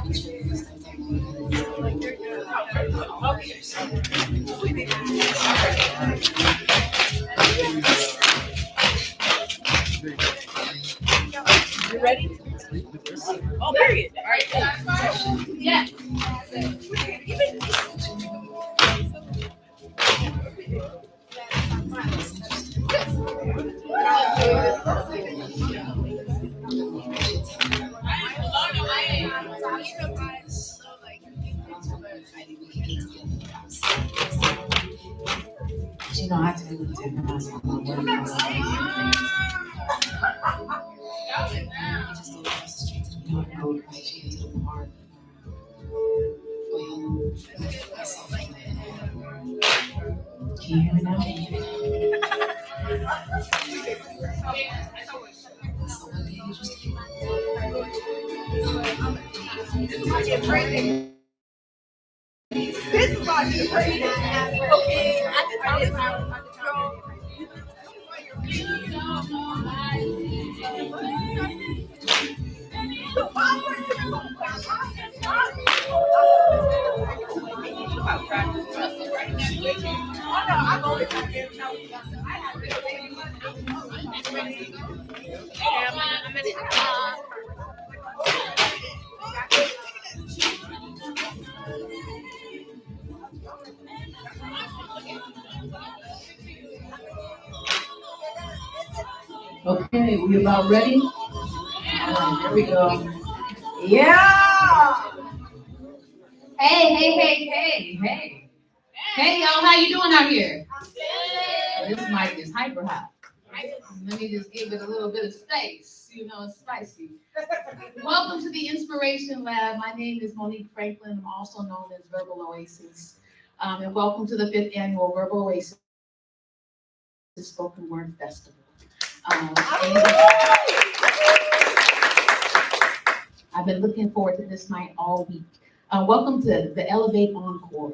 You ready? Oh, period. All right. Yeah. I tell you, different as I'm work. Go right into the park. Can you hear me now? This is why you're crazy. Okay, I can tell you now. Okay, we about ready? There we go. Yeah. Hey. Hey, y'all, how you doing out here? This mic is hyper hot. Let me just give it a little bit of space. It's spicy. Welcome to the Inspiration Lab. My name is Monique Franklin. I'm also known as Verbal Oasis. And welcome to the 5th Annual Verbal Oasis Spoken Word Festival. I've been looking forward to this night all week. Welcome to the Elevate Encore.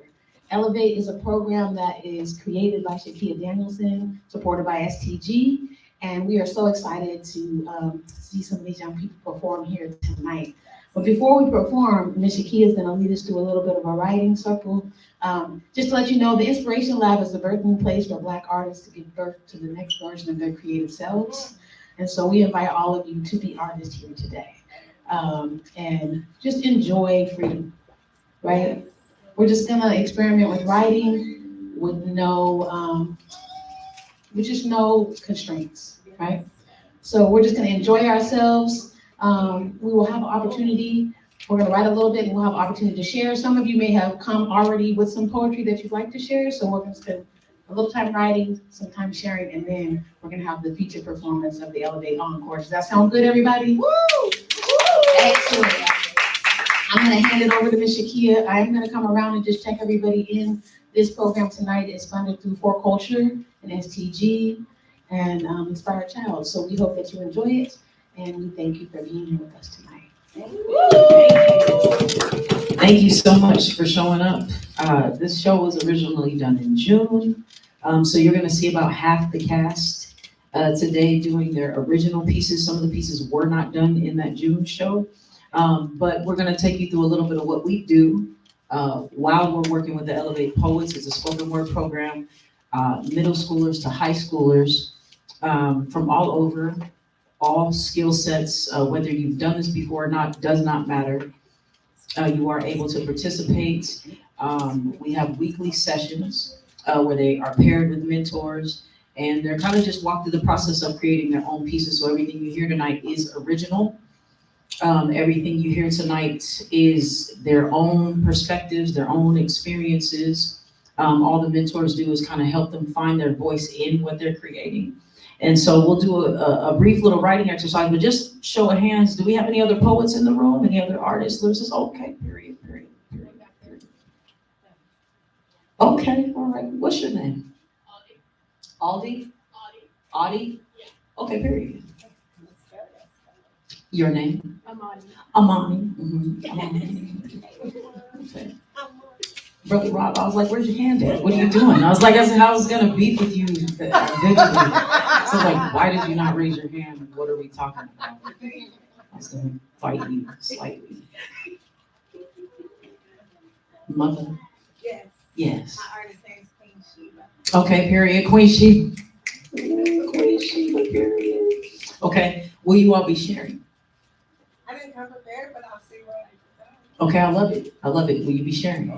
Elevate is a program that is created by Shakia Danielson, supported by STG, and we are so excited to see some of these young people perform here tonight. But before we perform, Ms. Shakia is going to lead us through a little bit of a writing circle. Just to let you know, the Inspiration Lab is a birthing place for Black artists to give birth to the next version of their creative selves. And so we invite all of you to be artists here today. And just enjoy freedom, right? We're just gonna experiment with writing with just no constraints, right? So we're just gonna enjoy ourselves. We will have an opportunity. We're gonna write a little bit and we'll have an opportunity to share. Some of you may have come already with some poetry that you'd like to share. So we're gonna spend a little time writing, some time sharing, and then we're gonna have the feature performance of the Elevate Encore. Does that sound good, everybody? Woo! Excellent. I'm going to hand it over to Ms. Shakia. I'm going to come around and just check everybody in. This program tonight is funded through For Culture and STG and Inspired Child. So we hope that you enjoy it, and we thank you for being here with us tonight. Thank you so much for showing up. This show was originally done in June, so you're going to see about half the cast today doing their original pieces. Some of the pieces were not done in that June show. But we're going to take you through a little bit of what we do while we're working with the Elevate Poets. It's a spoken word program, middle schoolers to high schoolers from all over, all skill sets, whether you've done this before or not, does not matter. You are able to participate. We have weekly sessions where they are paired with mentors, and they're kind of just walk through the process of creating their own pieces. So everything you hear tonight is original. Everything you hear tonight is their own perspectives, their own experiences. All the mentors do is kind of help them find their voice in what they're creating. And so we'll do a brief little writing exercise, but just show of hands. Do we have any other poets in the room? Any other artists? Lewis says, okay, period. Okay, all right. What's your name? Aldi? Audie? Okay, period. Your name? Amani. Okay. Brother Rob, I was like, where's your hand at? What are you doing? I was like, I was gonna beef with you eventually. So I was like, why did you not raise your hand? What are we talking about? I was gonna fight you slightly. Mother? Yes. Yes. My artist name is Queen Sheba. Okay, period. Queen Sheba. Queen Sheba, period. Okay, will you all be sharing? I didn't come prepared, but I'll see what I can do. Okay, I love it. I love it. Will you be sharing?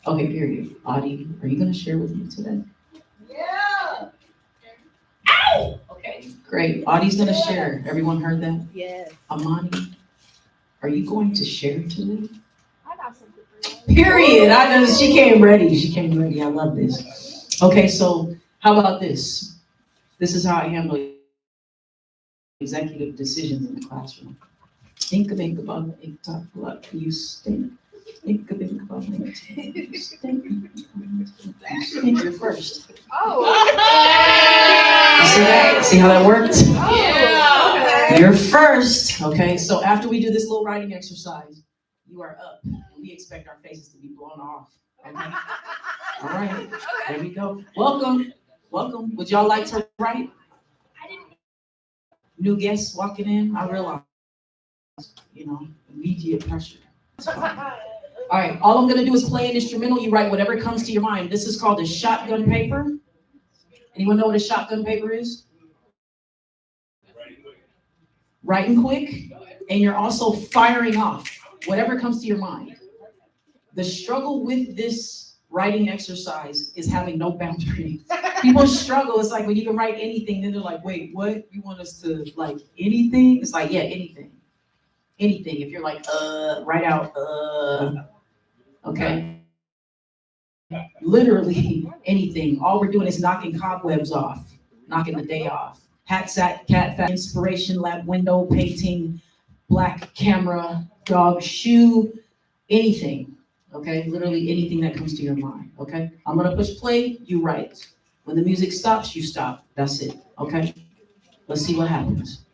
Okay, period. Audie, are you gonna share with me today? Yeah. Okay, great. Audie's gonna share. Everyone heard that? Yes. Amani, are you going to share today? I got something for you. Period. I know she came ready. She came ready. I love this. Okay, so how about this? This is how I handle executive decisions in the classroom. Think about it, talk about you stink. Think about it, you stink. You stink, you're first. Oh. You see that? See how that worked? Yeah. You're first. Okay, so after we do this little writing exercise, you are up. And we expect our faces to be blown off. Okay? All right, there we go. Welcome. Welcome. Would y'all like to write? New guests walking in, I realize, immediate pressure. All right, all I'm gonna do is play an instrumental. You write whatever comes to your mind. This is called a shotgun paper. Anyone know what a shotgun paper is? Writing quick, and you're also firing off whatever comes to your mind. The struggle with this writing exercise is having no boundaries. People struggle. It's like when you can write anything, then they're like, wait, what? You want us to like anything? It's like, yeah, anything. Anything. If you're like, write out, okay. Literally anything. All we're doing is knocking cobwebs off, knocking the day off. Hat, sack, cat, fat, inspiration, lab window, painting, black camera, dog, shoe, anything. Okay, literally anything that comes to your mind. Okay, I'm gonna push play, you write. When the music stops, you stop. That's it. Okay, let's see what happens.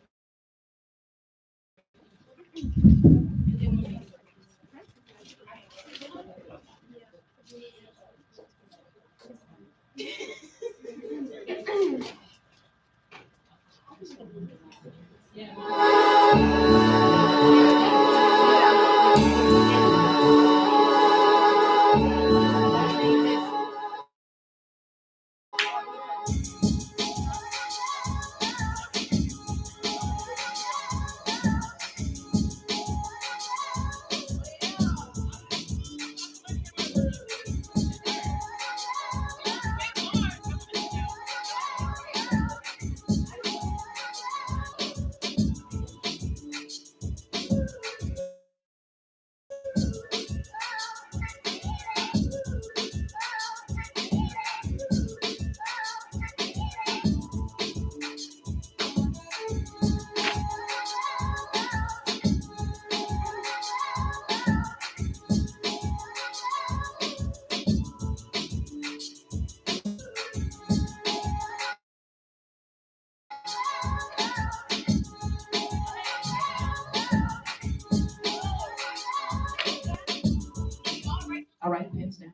All right, pens down.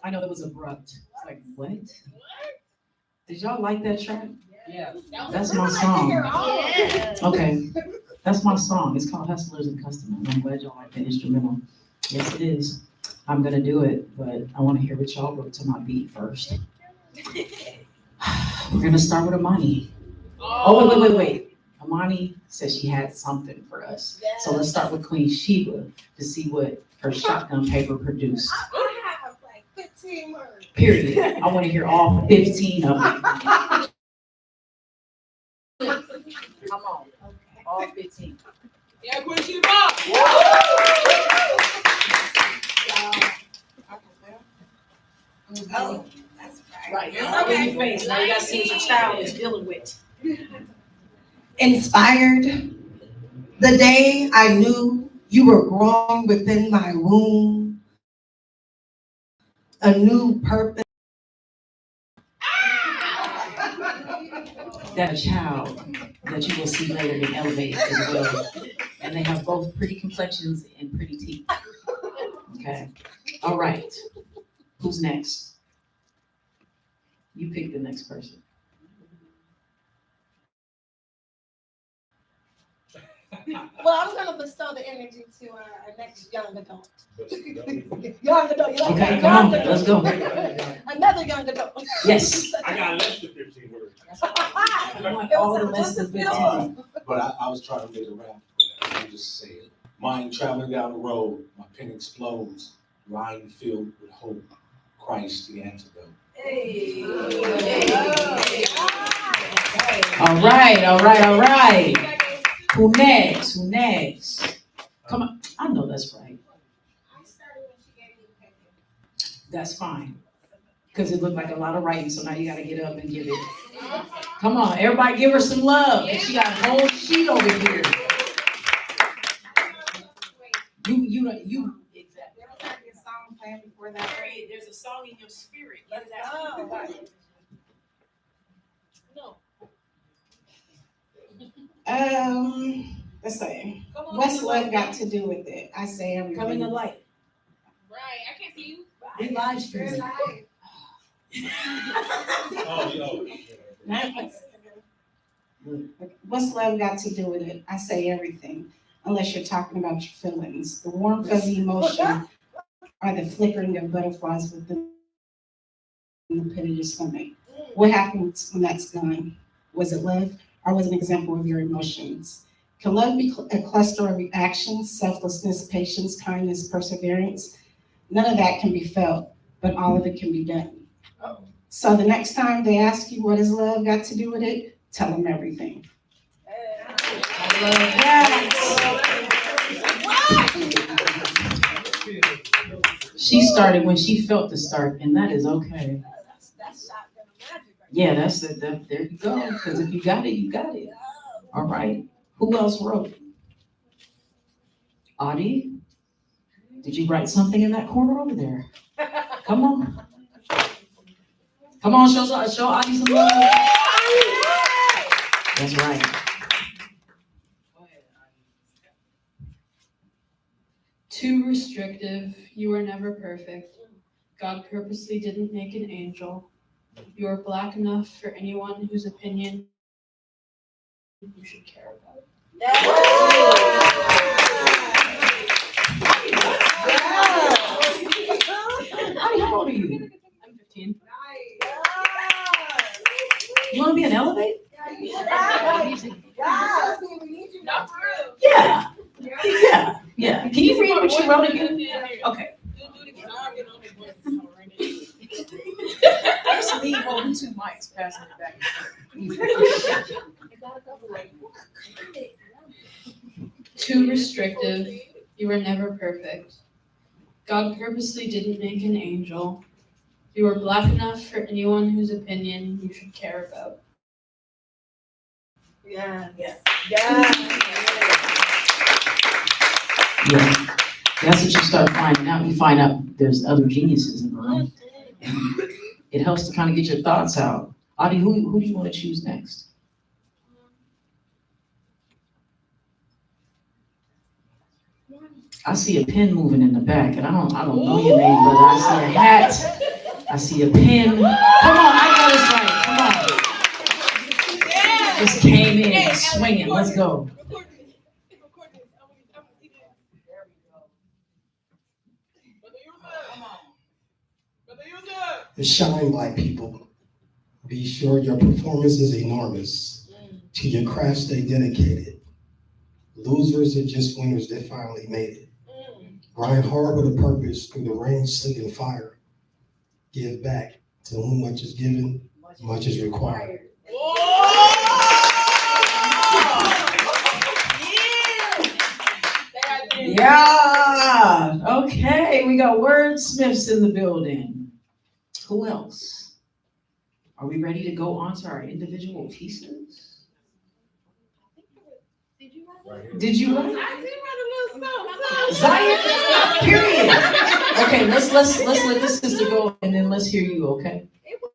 I know that was abrupt. It's like, what? Did y'all like that track? Yeah. That's my song. Yeah. Okay, that's my song. It's called Hustlers and Customers. I'm glad y'all like the instrumental. Yes, it is. I'm gonna do it, but I want to hear what y'all wrote to my beat first. We're gonna start with Amani. Oh, wait. Amani said she had something for us. So let's start with Queen Sheba to see what her shotgun paper produced. I have like 15 words. Period. I want to hear all 15 of them. Come on, all 15. Yeah, Queen Sheba. Oh, that's Right. It's Now, okay. in your face. Now you gotta see what your child is dealing with. Inspired the day I knew you were growing within my womb, a new purpose. That child that you will see later in Elevate as well. And they have both pretty complexions and pretty teeth. Okay. All right. Who's next? You pick the next person. Well, I'm gonna bestow the energy to our next young adult. Young adult, you like Okay, that? come on, Young let's adult. go. Another young adult. Yes. I got less than 15 words. I want all the less than 15. But I was trying to make a rap, but I just say it. Mind traveling down the road, my pen explodes, line filled with hope. Christ the antidote. Hey. All right. Who next? Who next? Come on, I know that's right. I started when she gave me the paper. That's fine. Because it looked like a lot of writing, so now you gotta get up and give it. Come on, everybody give her some love, because she got a whole sheet over here. You, exactly. Song playing before that. There's a song in your spirit. Let's go. No. Let's see. Come on, What's come love on. got to do with it? I say everything. Come in the light. Right, I can't see you. We live streaming. What's love got to do with it? I say everything, unless you're talking about your feelings. The warm, fuzzy emotion are the flickering of butterflies within the pit of your stomach. What happens when that's gone? Was it love, or was it an example of your emotions? Can love be a cluster of reactions, selflessness, patience, kindness, perseverance? None of that can be felt, but all of it can be done. So the next time they ask you what has love got to do with it, tell them everything. I love that. She started when she felt the start, and that is okay. That's shotgun magic. Yeah, that's it. There you go. Because if you got it, you got it. All right. Who else wrote? Audie? Did you write something in that corner over there? Come on. Come on, show Audie some love. That's right. Too restrictive, you were never perfect. God purposely didn't make an angel. You are black enough for anyone whose opinion you should care about. Audie, how old are you? I'm 15. You want to be an Elevate? Not true. Yeah. Yeah. Can you read what you wrote again? Okay. It's me holding two mics, passing it back. Too restrictive, you were never perfect. God purposely didn't make an angel. You are black enough for anyone whose opinion you should care about. Yeah. Yeah. That's what you start finding out. You find out there's other geniuses in the room. It helps to kind of get your thoughts out. Audie, who do you want to choose next? I see a pen moving in the back, and I don't know your name, but I see a hat. I see a pen. Come on, I got this right. Come on. Just came in swinging. Let's go. To shine, Black people. Be sure your performance is enormous. To your craft, stay dedicated. Losers are just winners that finally made it. Grind hard with a purpose through the rain, sleet, and fire. Give back. To whom much is given, much is required. Yeah. Okay, we got wordsmiths in the building. Who else? Are we ready to go on to our individual pieces? Did you write? I did write a little something. Zion, period. Okay, let's let this sister go, and then let's hear you. Okay. It was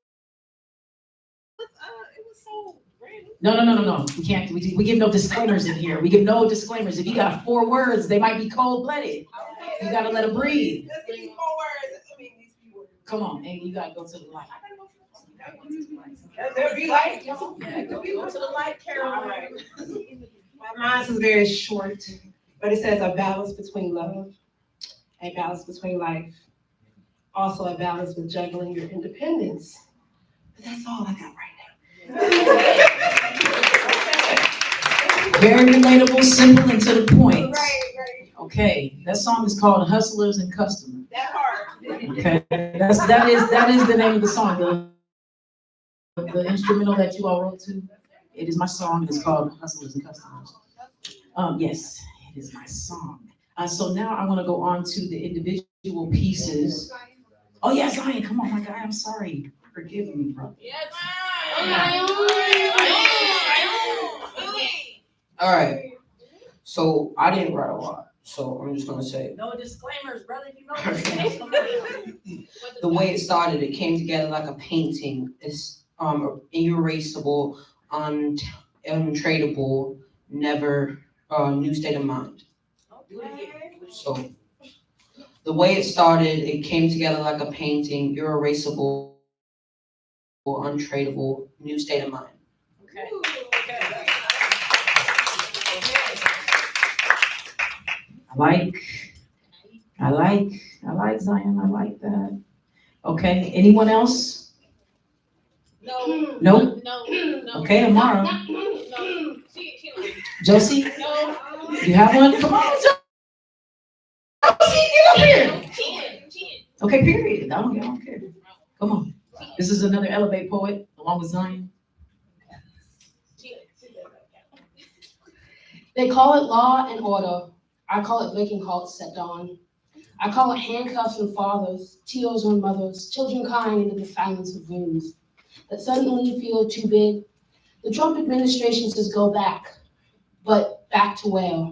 so random. No. We can't. We give no disclaimers in here. We give no disclaimers. If you got 4 words, they might be cold-blooded. You gotta let them breathe. Let's give me 4 words. I mean, these few words. Come on, and you gotta go to the light. There be light. Yeah, go to the light, Caroline. Mine is very short, but it says a balance between love, a balance between life, also a balance with juggling your independence. But that's all I got right now. Very relatable, simple, and to the point. Right. Okay, that song is called Hustlers and Customers. That part. Okay, that is the name of the song. The instrumental that you all wrote to, it is my song. It's called Hustlers and Customers. Yes, it is my song. So now I want to go on to the individual pieces. Oh yes, Zion, come on, my guy. I'm sorry. Forgive me, bro. All right. So I didn't write a lot. So I'm just gonna say No disclaimers, brother. You know. the way it started, it came together like a painting. It's irreplaceable, untradeable, never new state of mind. So the way it started, it came together like a painting, irreplaceable, untradeable, new state of mind. I like Zion. I like that. Okay, anyone else? No. Nope. No. Okay, Amara. No. Josie, No. you have one? Come on, Josie, get up here. Okay, period. I don't care. Come on. This is another Elevate poet along with Zion. They call it law and order. I call it waking hearts at dawn. I call it handcuffs on fathers, tears on mothers, children crying into the silence of rooms that suddenly feel too big. The Trump administration says go back, but back to where?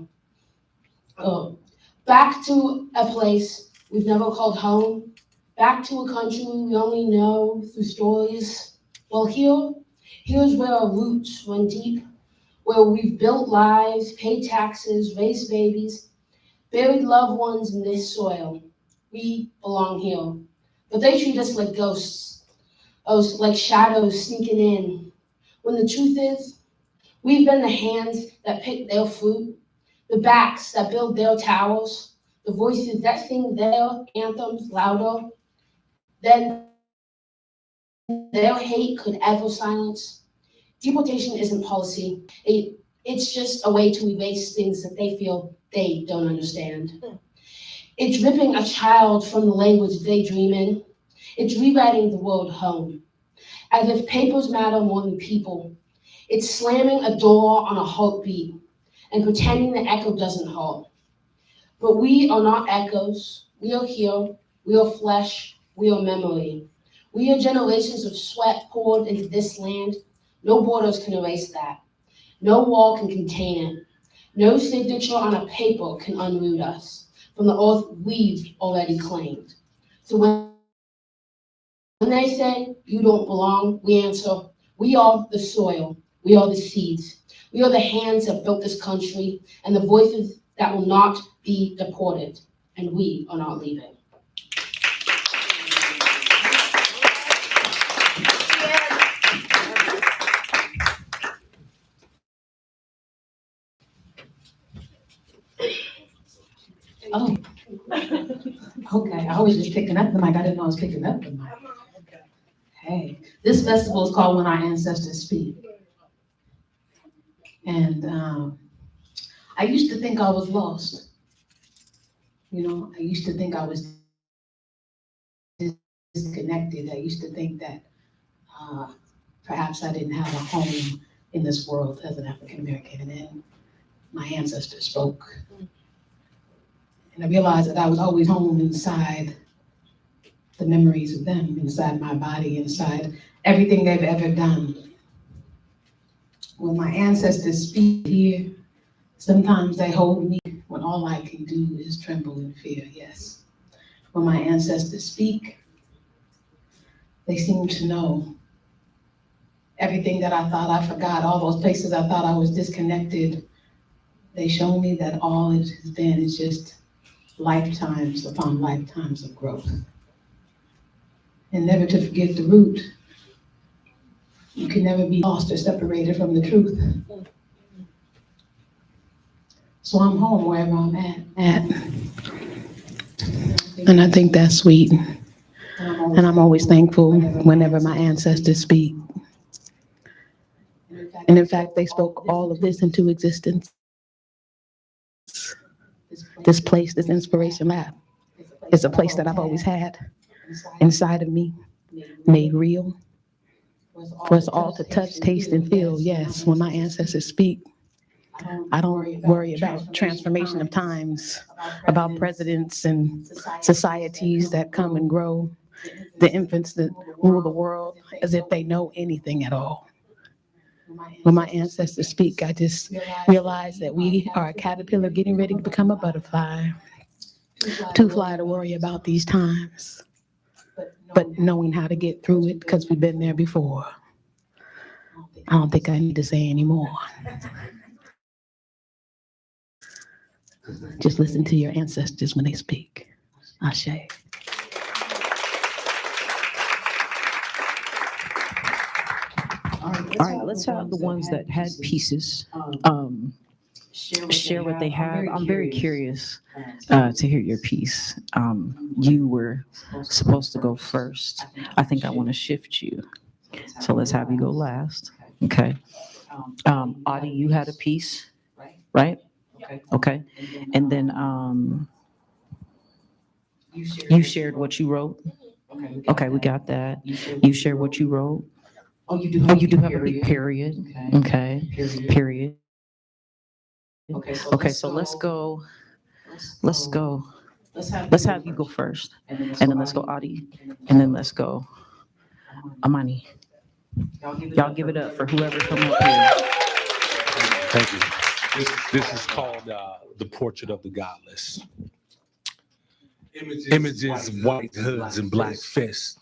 Back to a place we've never called home, back to a country we only know through stories. Well, here's where our roots run deep, where we've built lives, paid taxes, raised babies, buried loved ones in this soil. We belong here. But they treat us like ghosts, like shadows sneaking in. When the truth is, we've been the hands that pick their fruit, the backs that build their towers, the voices that sing their anthems louder than their hate could ever silence. Deportation isn't policy. It's just a way to erase things that they feel they don't understand. It's ripping a child from the language they dream in. It's rewriting the world home, as if papers matter more than people. It's slamming a door on a heartbeat and pretending the echo doesn't hurt. But we are not echoes. We are here. We are flesh. We are memory. We are generations of sweat poured into this land. No borders can erase that. No wall can contain it. No signature on a paper can unroot us from the earth we've already claimed. So when they say you don't belong, we answer, we are the soil. We are the seeds. We are the hands that built this country and the voices that will not be deported. And we are not leaving. Oh. Okay, I was just picking up the mic. I didn't know I was picking up the mic. Hey, this festival is called When Our Ancestors Speak. And I used to think I was lost. You know, I used to think I was disconnected. I used to think that perhaps I didn't have a home in this world as an African American. And then my ancestors spoke. And I realized that I was always home inside the memories of them, inside my body, inside everything they've ever done. When my ancestors speak here, sometimes they hold me when all I can do is tremble in fear, yes. When my ancestors speak, they seem to know everything that I thought I forgot, all those places I thought I was disconnected. They show me that all it has been is just lifetimes upon lifetimes of growth. And never to forget the root. You can never be lost or separated from the truth. So I'm home wherever I'm at. And I think that's sweet. And I'm always thankful whenever my ancestors speak. And in fact, they spoke all of this into existence. This place, this Inspiration Lab, is a place that I've always had inside of me, made real, for us all to touch, taste, and feel. Yes, when my ancestors speak, I don't worry about transformation of times, about presidents and societies that come and grow, the infants that rule the world as if they know anything at all. When my ancestors speak, I just realize that we are a caterpillar getting ready to become a butterfly, too fly to worry about these times, but knowing how to get through it because we've been there before. I don't think I need to say anymore. Just listen to your ancestors when they speak. Ashe. All right, let's have the ones that had pieces share what they have. I'm very curious to hear your piece. You were supposed to go first. I think I want to shift you. So let's have you go last. Okay. Audie, you had a piece, right? Okay. And then you shared what you wrote. Okay, we got that. You shared what you wrote. Oh, you do have a big period. Okay, period. Okay, so let's go. Let's have you go first, and then let's go Audie, and then let's go Amani. Y'all give it up for whoever come up here. Thank you. This is called The Portrait of the Godless. Images, white hoods, and black fists.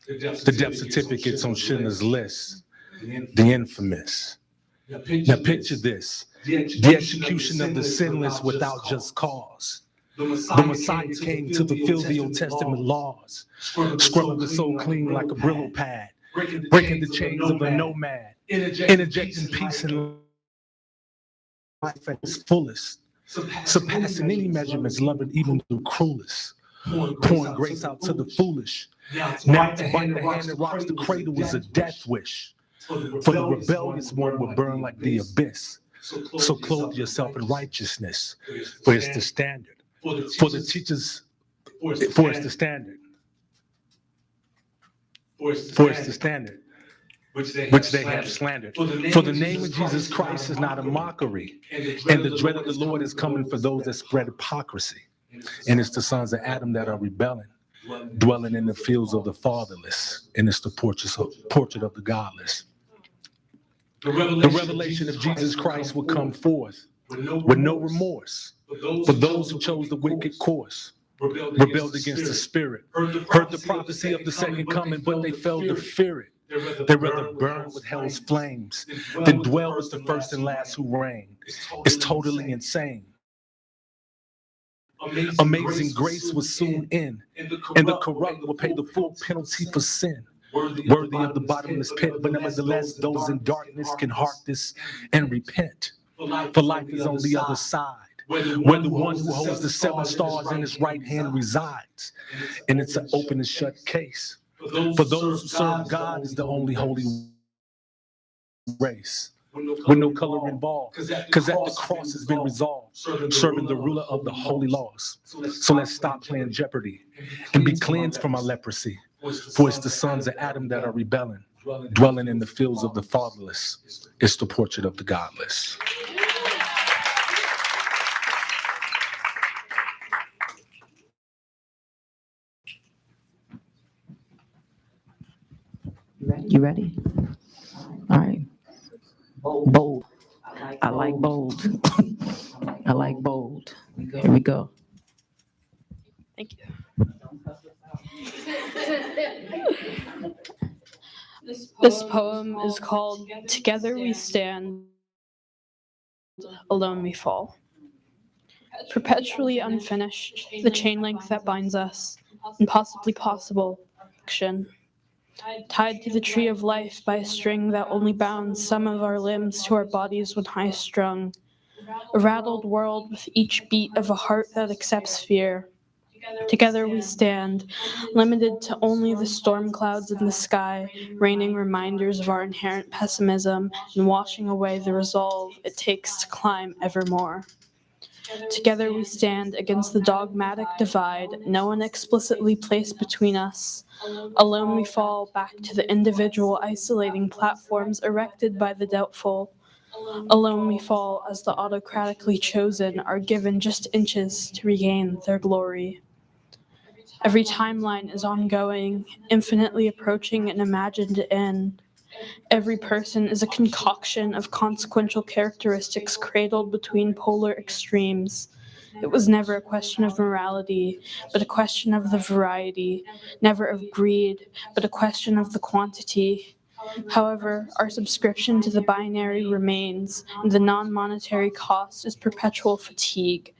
The death certificates on Schindler's List. The infamous. Now picture this. The execution of the sinless without just cause. The Messiah came to fulfill the Old Testament laws, scrubbing the soul clean like a Brillo pad, breaking the chains of a nomad, interjecting peace and life at its fullest, surpassing any measurements, loving even the cruelest, pouring grace out to the foolish. Now to bite the hand that rocks the cradle is a death wish. For the rebellious one will burn like the abyss. So clothe yourself in righteousness, for it's the standard. For the teachers, for it's the standard. For it's the standard, which they have slandered. For the name of Jesus Christ is not a mockery, and the dread of the Lord is coming for those that spread hypocrisy. And it's the sons of Adam that are rebelling, dwelling in the fields of the fatherless, and it's the portrait of the godless. The revelation of Jesus Christ will come forth with no remorse for those who chose the wicked course, rebelled against the Spirit, heard the prophecy of the second coming, but they failed to fear it. They rather burn with hell's flames than dwell with the first and last who reign. It's totally insane. Amazing grace will soon end, and the corrupt will pay the full penalty for sin. Worthy of the bottomless pit, but nevertheless, those in darkness can heart this and repent. For life is on the other side, where the one who holds the 7 stars in his right hand resides, and it's an open and shut case. For those who serve God is the only holy race, with no color involved, because at the cross has been resolved, serving the ruler of the holy laws. So let's stop playing Jeopardy and be cleansed from our leprosy. For it's the sons of Adam that are rebelling, dwelling in the fields of the fatherless. It's the portrait of the godless. You ready? All right. Bold. I like bold. I like bold. Here we go. Thank you. This poem is called Together We Stand, Alone We Fall. Perpetually unfinished, the chain link that binds us, impossibly possible action. Tied to the tree of life by a string that only bounds some of our limbs to our bodies when high strung. a rattled world with each beat of a heart that accepts fear. Together we stand, limited to only the storm clouds in the sky, raining reminders of our inherent pessimism and washing away the resolve it takes to climb evermore. Together we stand against the dogmatic divide no one explicitly placed between us. Alone we fall back to the individual isolating platforms erected by the doubtful. Alone we fall as the autocratically chosen are given just inches to regain their glory. Every timeline is ongoing, infinitely approaching an imagined end. Every person is a concoction of consequential characteristics cradled between polar extremes. It was never a question of morality, but a question of the variety, never of greed, but a question of the quantity. However, our subscription to the binary remains, and the non-monetary cost is perpetual fatigue.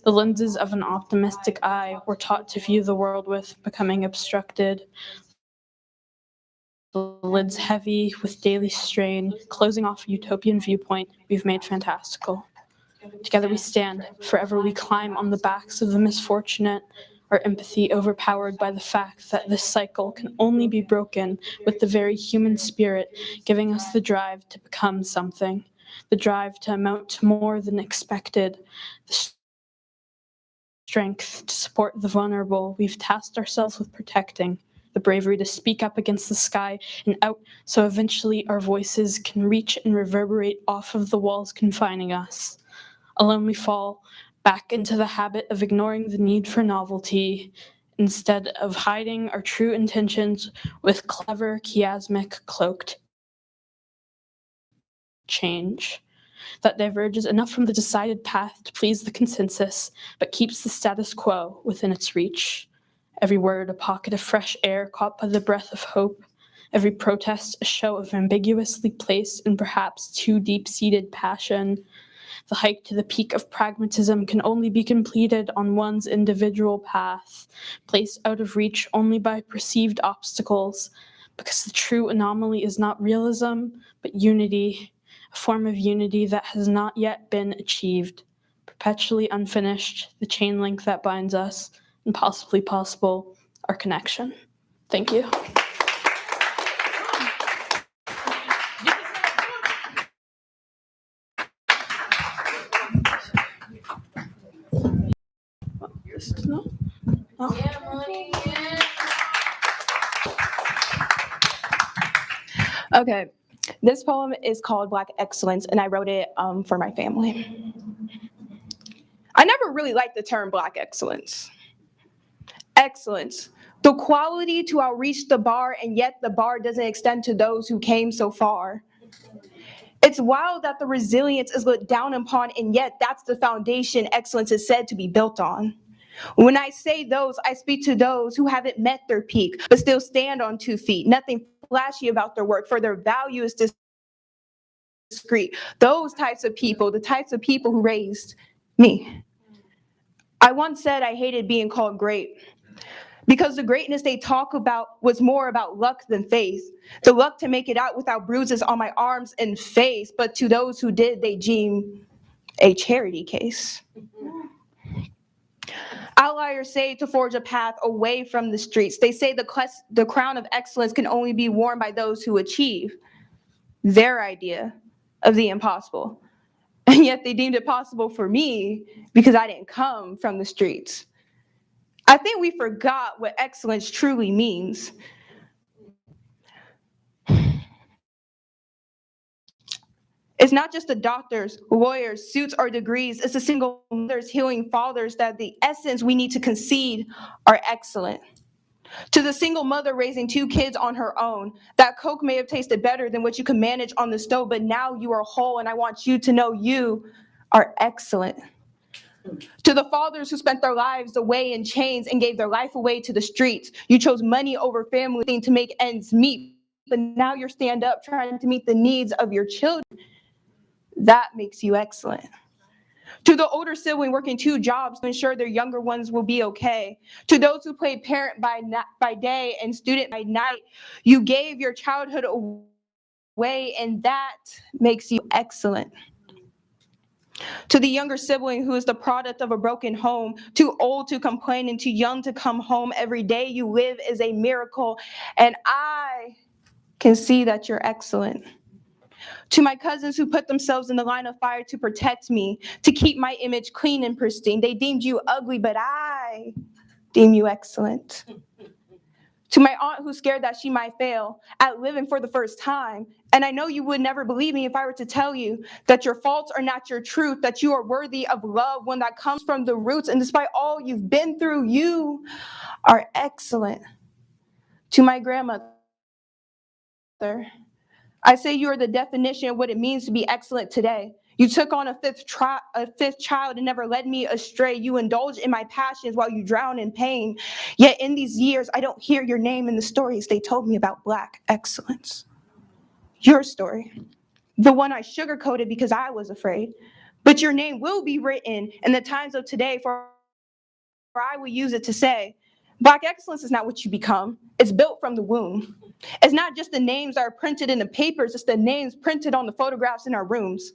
The lenses of an optimistic eye we're taught to view the world with becoming obstructed. The lids heavy with daily strain, closing off a utopian viewpoint we've made fantastical. Together we stand, forever we climb on the backs of the misfortunate, our empathy overpowered by the fact that this cycle can only be broken with the very human spirit giving us the drive to become something, the drive to amount to more than expected, the strength to support the vulnerable we've tasked ourselves with protecting, the bravery to speak up against the sky and out so eventually our voices can reach and reverberate off of the walls confining us. Alone we fall back into the habit of ignoring the need for novelty instead of hiding our true intentions with clever, chiasmic, cloaked change that diverges enough from the decided path to please the consensus, but keeps the status quo within its reach. Every word a pocket of fresh air caught by the breath of hope. Every protest a show of ambiguously placed and perhaps too deep-seated passion. The hike to the peak of pragmatism can only be completed on one's individual path, placed out of reach only by perceived obstacles, because the true anomaly is not realism, but unity, a form of unity that has not yet been achieved, perpetually unfinished, the chain link that binds us, and possibly possible, our connection. Thank you. No? Okay, this poem is called Black Excellence, and I wrote it for my family. I never really liked the term Black excellence. Excellence, the quality to outreach the bar, and yet the bar doesn't extend to those who came so far. It's wild that the resilience is looked down upon, and yet that's the foundation excellence is said to be built on. When I say those, I speak to those who haven't met their peak, but still stand on 2 feet. Nothing flashy about their work, for their value is discreet. Those types of people, the types of people who raised me. I once said I hated being called great, because the greatness they talk about was more about luck than faith. The luck to make it out without bruises on my arms and face, but to those who did, they deem a charity case. Outliers say to forge a path away from the streets. They say the crown of excellence can only be worn by those who achieve their idea of the impossible. And yet they deemed it possible for me because I didn't come from the streets. I think we forgot what excellence truly means. It's not just the doctors, lawyers, suits, or degrees. It's the single mothers, healing fathers that the essence we need to concede are excellent. To the single mother raising 2 kids on her own, that Coke may have tasted better than what you could manage on the stove, but now you are whole, and I want you to know you are excellent. To the fathers who spent their lives away in chains and gave their life away to the streets, you chose money over family to make ends meet, but now you're stand up trying to meet the needs of your children. That makes you excellent. To the older sibling working 2 jobs to ensure their younger ones will be okay. To those who played parent by day and student by night, you gave your childhood away, and that makes you excellent. To the younger sibling who is the product of a broken home, too old to complain and too young to come home, every day you live is a miracle, and I can see that you're excellent. To my cousins who put themselves in the line of fire to protect me, to keep my image clean and pristine, they deemed you ugly, but I deem you excellent. To my aunt who's scared that she might fail at living for the first time, and I know you would never believe me if I were to tell you that your faults are not your truth, that you are worthy of love, one that comes from the roots, and despite all you've been through, you are excellent. To my grandmother, I say you are the definition of what it means to be excellent today. You took on a fifth child and never led me astray. You indulged in my passions while you drown in pain. Yet in these years, I don't hear your name in the stories they told me about Black excellence. Your story, the one I sugarcoated because I was afraid. But your name will be written in the times of today, for I will use it to say, Black excellence is not what you become. It's built from the womb. It's not just the names that are printed in the papers, it's the names printed on the photographs in our rooms.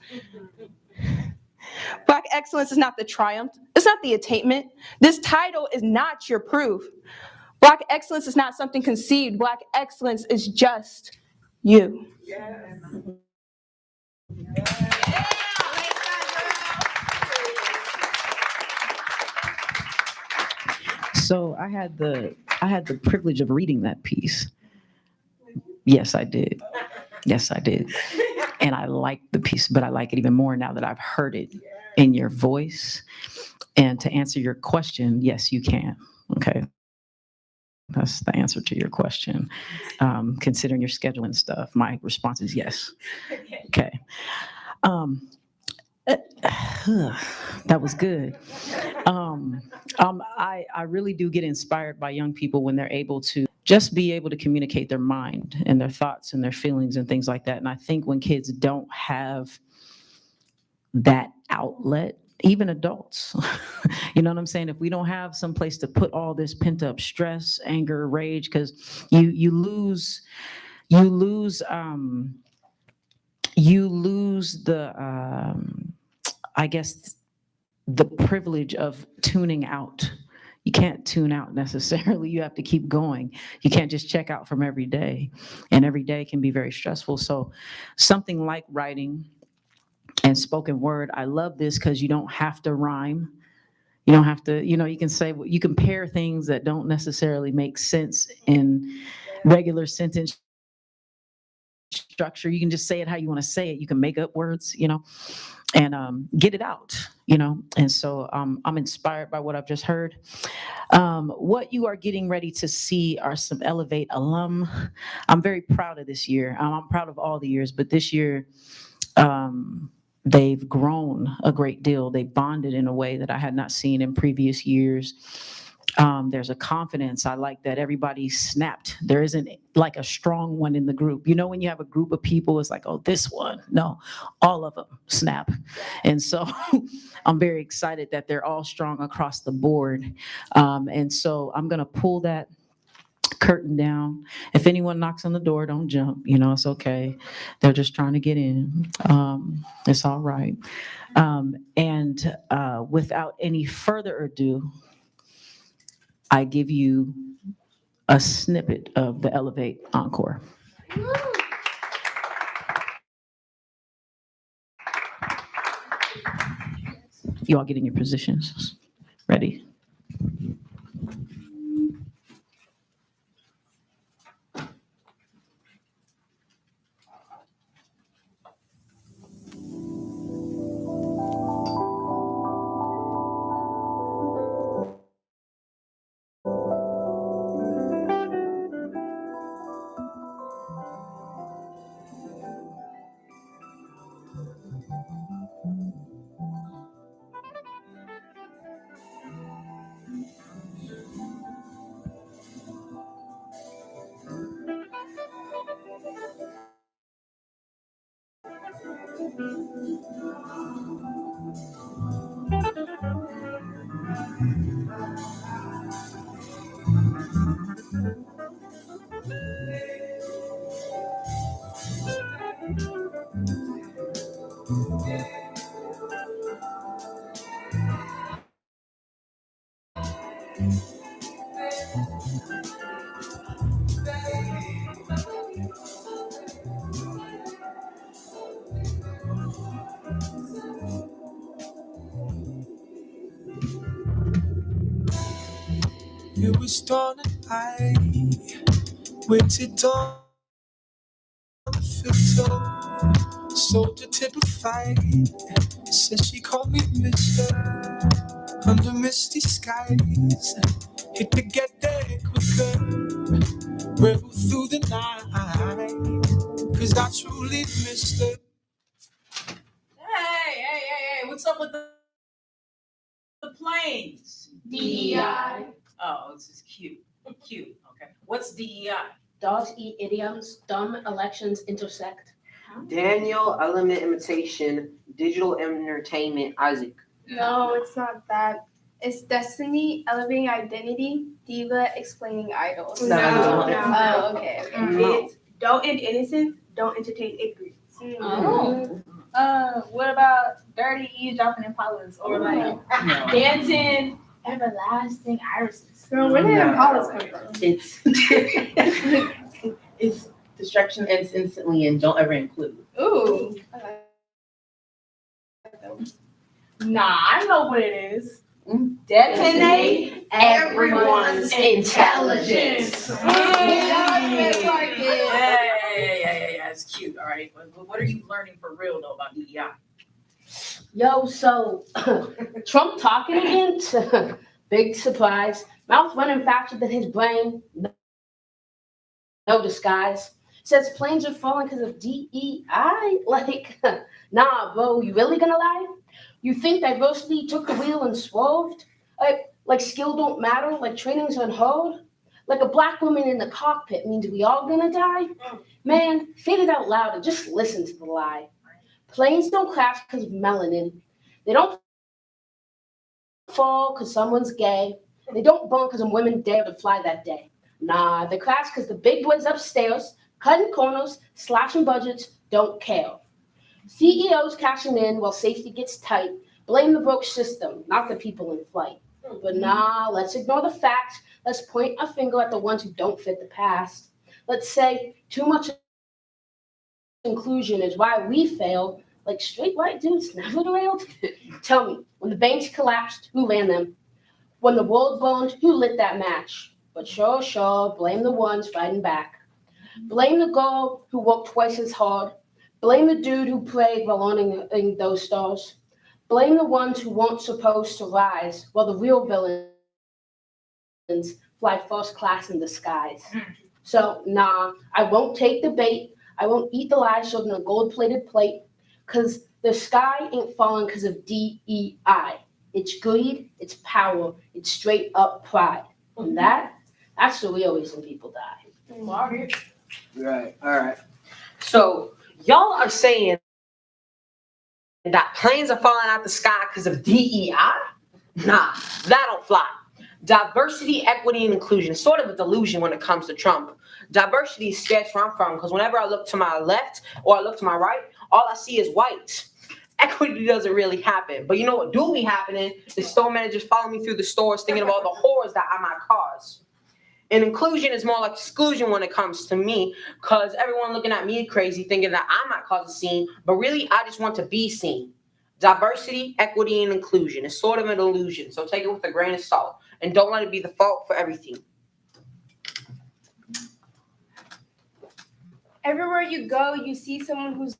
Black excellence is not the triumph. It's not the attainment. This title is not your proof. Black excellence is not something conceived. Black excellence is just you. So I had the privilege of reading that piece. Yes, I did. Yes, I did. And I liked the piece, but I like it even more now that I've heard it in your voice. And to answer your question, yes, you can. Okay. That's the answer to your question. Considering your schedule and stuff, my response is yes. Okay. That was good. I really do get inspired by young people when they're able to just be able to communicate their mind and their thoughts and their feelings and things like that. And I think when kids don't have that outlet, even adults, you know what I'm saying? If we don't have some place to put all this pent up stress, anger, rage, because you lose the I guess the privilege of tuning out. You can't tune out necessarily. You have to keep going. You can't just check out from every day. And every day can be very stressful. So something like writing and spoken word, I love this because you don't have to rhyme. You don't have to, you can say, you can pair things that don't necessarily make sense in regular sentence structure. You can just say it how you want to say it. You can make up words, and get it out, And so I'm inspired by what I've just heard. What you are getting ready to see are some Elevate alum. I'm very proud of this year. I'm proud of all the years, but this year they've grown a great deal. They bonded in a way that I had not seen in previous years. There's a confidence. I like that everybody snapped. There isn't like a strong one in the group. When you have a group of people, it's like, oh, this one. No, all of them snap. And so I'm very excited that they're all strong across the board. And so I'm going to pull that curtain down. If anyone knocks on the door, don't jump. It's okay. They're just trying to get in. It's all right. And without any further ado, I give you a snippet of the Elevate Encore. You all get in your positions. Ready? It was dawn and I waited on the filter, sold a typified. Said she called me Mister under misty skies. Hit to get there quicker, rebel through the night. Cause I truly missed her. Hey, what's up with the planes? DEI. Oh, this is cute. Cute, okay. What's DEI? Dogs eat idioms, dumb elections intersect. Daniel, element imitation, digital entertainment, Isaac. No, it's not that. It's destiny, elevating identity, diva, explaining idols. No. Oh, okay. No. Don't end innocence, don't entertain ignorance. Oh. What about dirty eavesdropping in Impalas or like dancing everlasting irises? Girl, where did No. Impalas come from? It's destruction ends instantly and don't ever include. Ooh. Nah, I know what it is. Detonate everyone's intelligence. Yeah, it's cute, all right. But what are you learning for real though about DEI? Yo, so Trump talking again? Big surprise. Mouth running faster than his brain. No disguise. Says planes are falling because of DEI? Like, nah, bro, you really gonna lie? You think diversity took the wheel and swerved? Like skill don't matter? Like training's on hold? Like a black woman in the cockpit means we all gonna die? Man, say it out loud and just listen to the lie. Planes don't crash because of melanin. They don't fall because someone's gay. They don't burn because women dare to fly that day. Nah, they crash because the big boys upstairs, cutting corners, slashing budgets, don't care. CEOs cashing in while safety gets tight. Blame the broke system, not the people in flight. But nah, let's ignore the facts. Let's point a finger at the ones who don't fit the past. Let's say too much inclusion is why we fail. Like straight white dudes never derailed. Tell me, when the banks collapsed, who ran them? When the world burned, who lit that match? But sure, blame the ones fighting back. Blame the girl who worked twice as hard. Blame the dude who prayed while earning those stars. Blame the ones who weren't supposed to rise, while the real villains fly first class in the skies. So, nah, I won't take the bait. I won't eat the lies served on a gold-plated plate, because the sky ain't falling because of DEI. It's greed, it's power, it's straight up pride. And that's the real reason people die. Right, all right. So y'all are saying that planes are falling out the sky because of DEI? Nah, that don't fly. Diversity, equity, and inclusion is sort of a delusion when it comes to Trump. Diversity is scarce where I'm from because whenever I look to my left or I look to my right, all I see is white. Equity doesn't really happen. But you know what do be happening? The store managers follow me through the stores thinking of all the horrors that I might cause. And inclusion is more like exclusion when it comes to me because everyone looking at me crazy thinking that I might cause a scene, but really I just want to be seen. Diversity, equity, and inclusion is sort of an illusion, so take it with a grain of salt and don't let it be the fault for everything. Everywhere you go, you see someone who's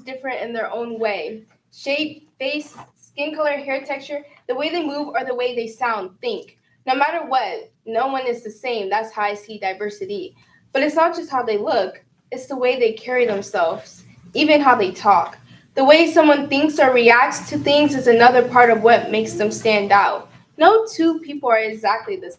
different in their own way. Shape, face, skin color, hair texture, the way they move or the way they sound, think. No matter what, no one is the same. That's how I see diversity. But it's not just how they look, it's the way they carry themselves, even how they talk. The way someone thinks or reacts to things is another part of what makes them stand out. No two people are exactly the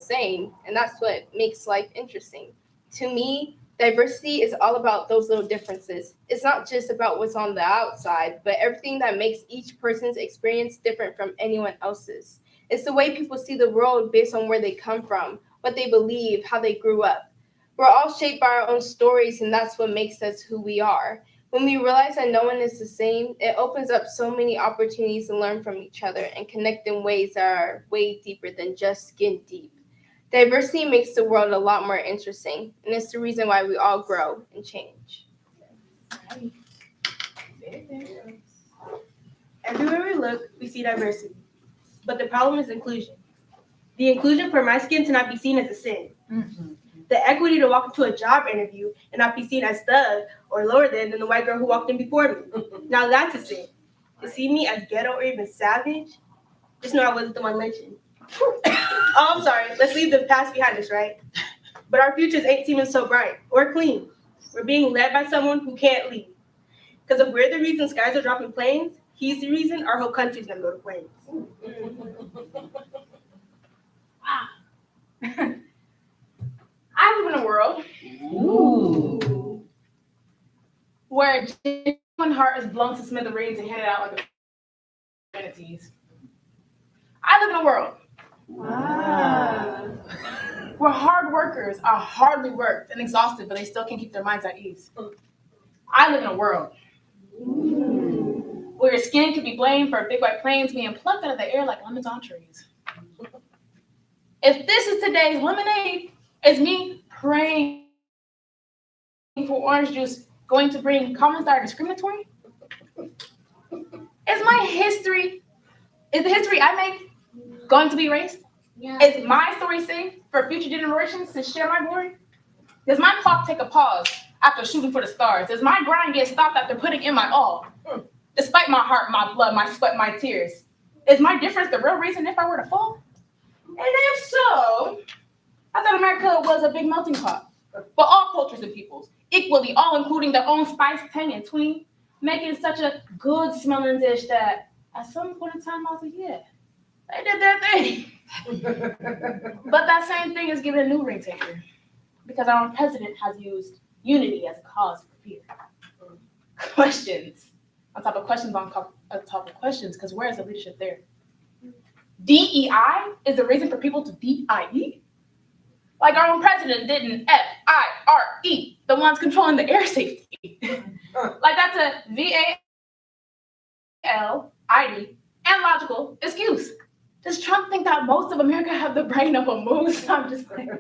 same, and that's what makes life interesting. To me, diversity is all about those little differences. It's not just about what's on the outside, but everything that makes each person's experience different from anyone else's. It's the way people see the world based on where they come from, what they believe, how they grew up. We're all shaped by our own stories, and that's what makes us who we are. When we realize that no one is the same, it opens up so many opportunities to learn from each other and connect in ways that are way deeper than just skin deep. Diversity makes the world a lot more interesting, and it's the reason why we all grow and change. Everywhere we look, we see diversity. But the problem is inclusion. The inclusion for my skin to not be seen as a sin. The equity to walk into a job interview and not be seen as thug or lower than the white girl who walked in before me. Now that's a sin. To see me as ghetto or even savage, just know I wasn't the one lynching. Oh, I'm sorry. Let's leave the past behind us, right? But our futures ain't seeming so bright or clean. We're being led by someone who can't lead. Because if we're the reason skies are dropping planes, he's the reason our whole country's gonna go to flames. I live in a world where genuine heart is blown to smithereens and handed out like amenities. I live in a world where hard workers are hardly worked and exhausted, but they still can keep their minds at ease. I live in a world where your skin can be blamed for big white planes being plucked out of the air like lemons on trees. If this is today's lemonade, it's me praying for orange juice going to bring comments that are discriminatory? Is the history I make going to be erased? Yeah. Is my story safe for future generations to share my glory? Does my clock take a pause after shooting for the stars? Does my grind get stopped after putting in my all? Despite my heart, my blood, my sweat, my tears, is my difference the real reason if I were to fall? And if so, I thought America was a big melting pot for all cultures and peoples, equally, all including their own spice, tang, and tween, making such a good smelling dish that at some point in time I was like, yeah, they did their thing. But that same thing is given a new ring taker because our own president has used unity as a cause for fear. Questions on top of questions on top of questions, because where is the leadership there? DEI is the reason for people to DIE? Like our own president didn't FIRE, the ones controlling the air safety. Like that's a VALID and logical excuse. Does Trump think that most of America have the brain of a moose? I'm just kidding.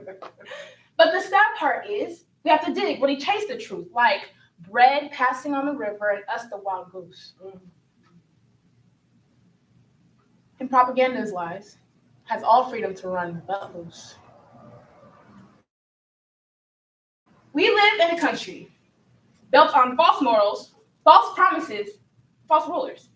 But the sad part is we have to dig when he chased the truth, like bread passing on the river and us the wild goose. And propaganda's lies has all freedom to run but loose. We live in a country built on false morals, false promises, false rulers,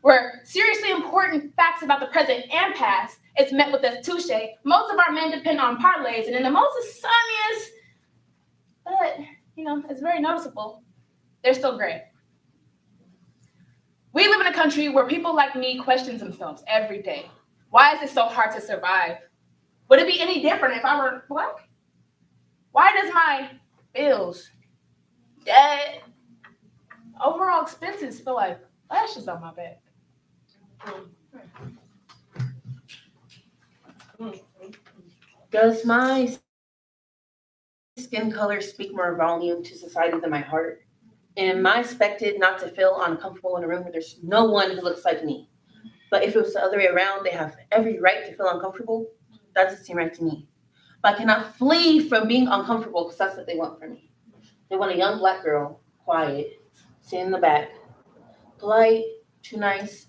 where seriously important facts about the present and past is met with a touche. Most of our men depend on parlays, and in the most sunniest, but it's very noticeable, they're still gray. We live in a country where people like me question themselves every day. Why is it so hard to survive? Would it be any different if I were Black? Why does my bills, debt, overall expenses feel like lashes on my back? Does my skin color speak more volume to society than my heart? Am I expected not to feel uncomfortable in a room where there's no one who looks like me? But if it was the other way around, they have every right to feel uncomfortable. That doesn't seem right to me. But I cannot flee from being uncomfortable because that's what they want from me. They want a young Black girl, quiet, sitting in the back, polite, too nice,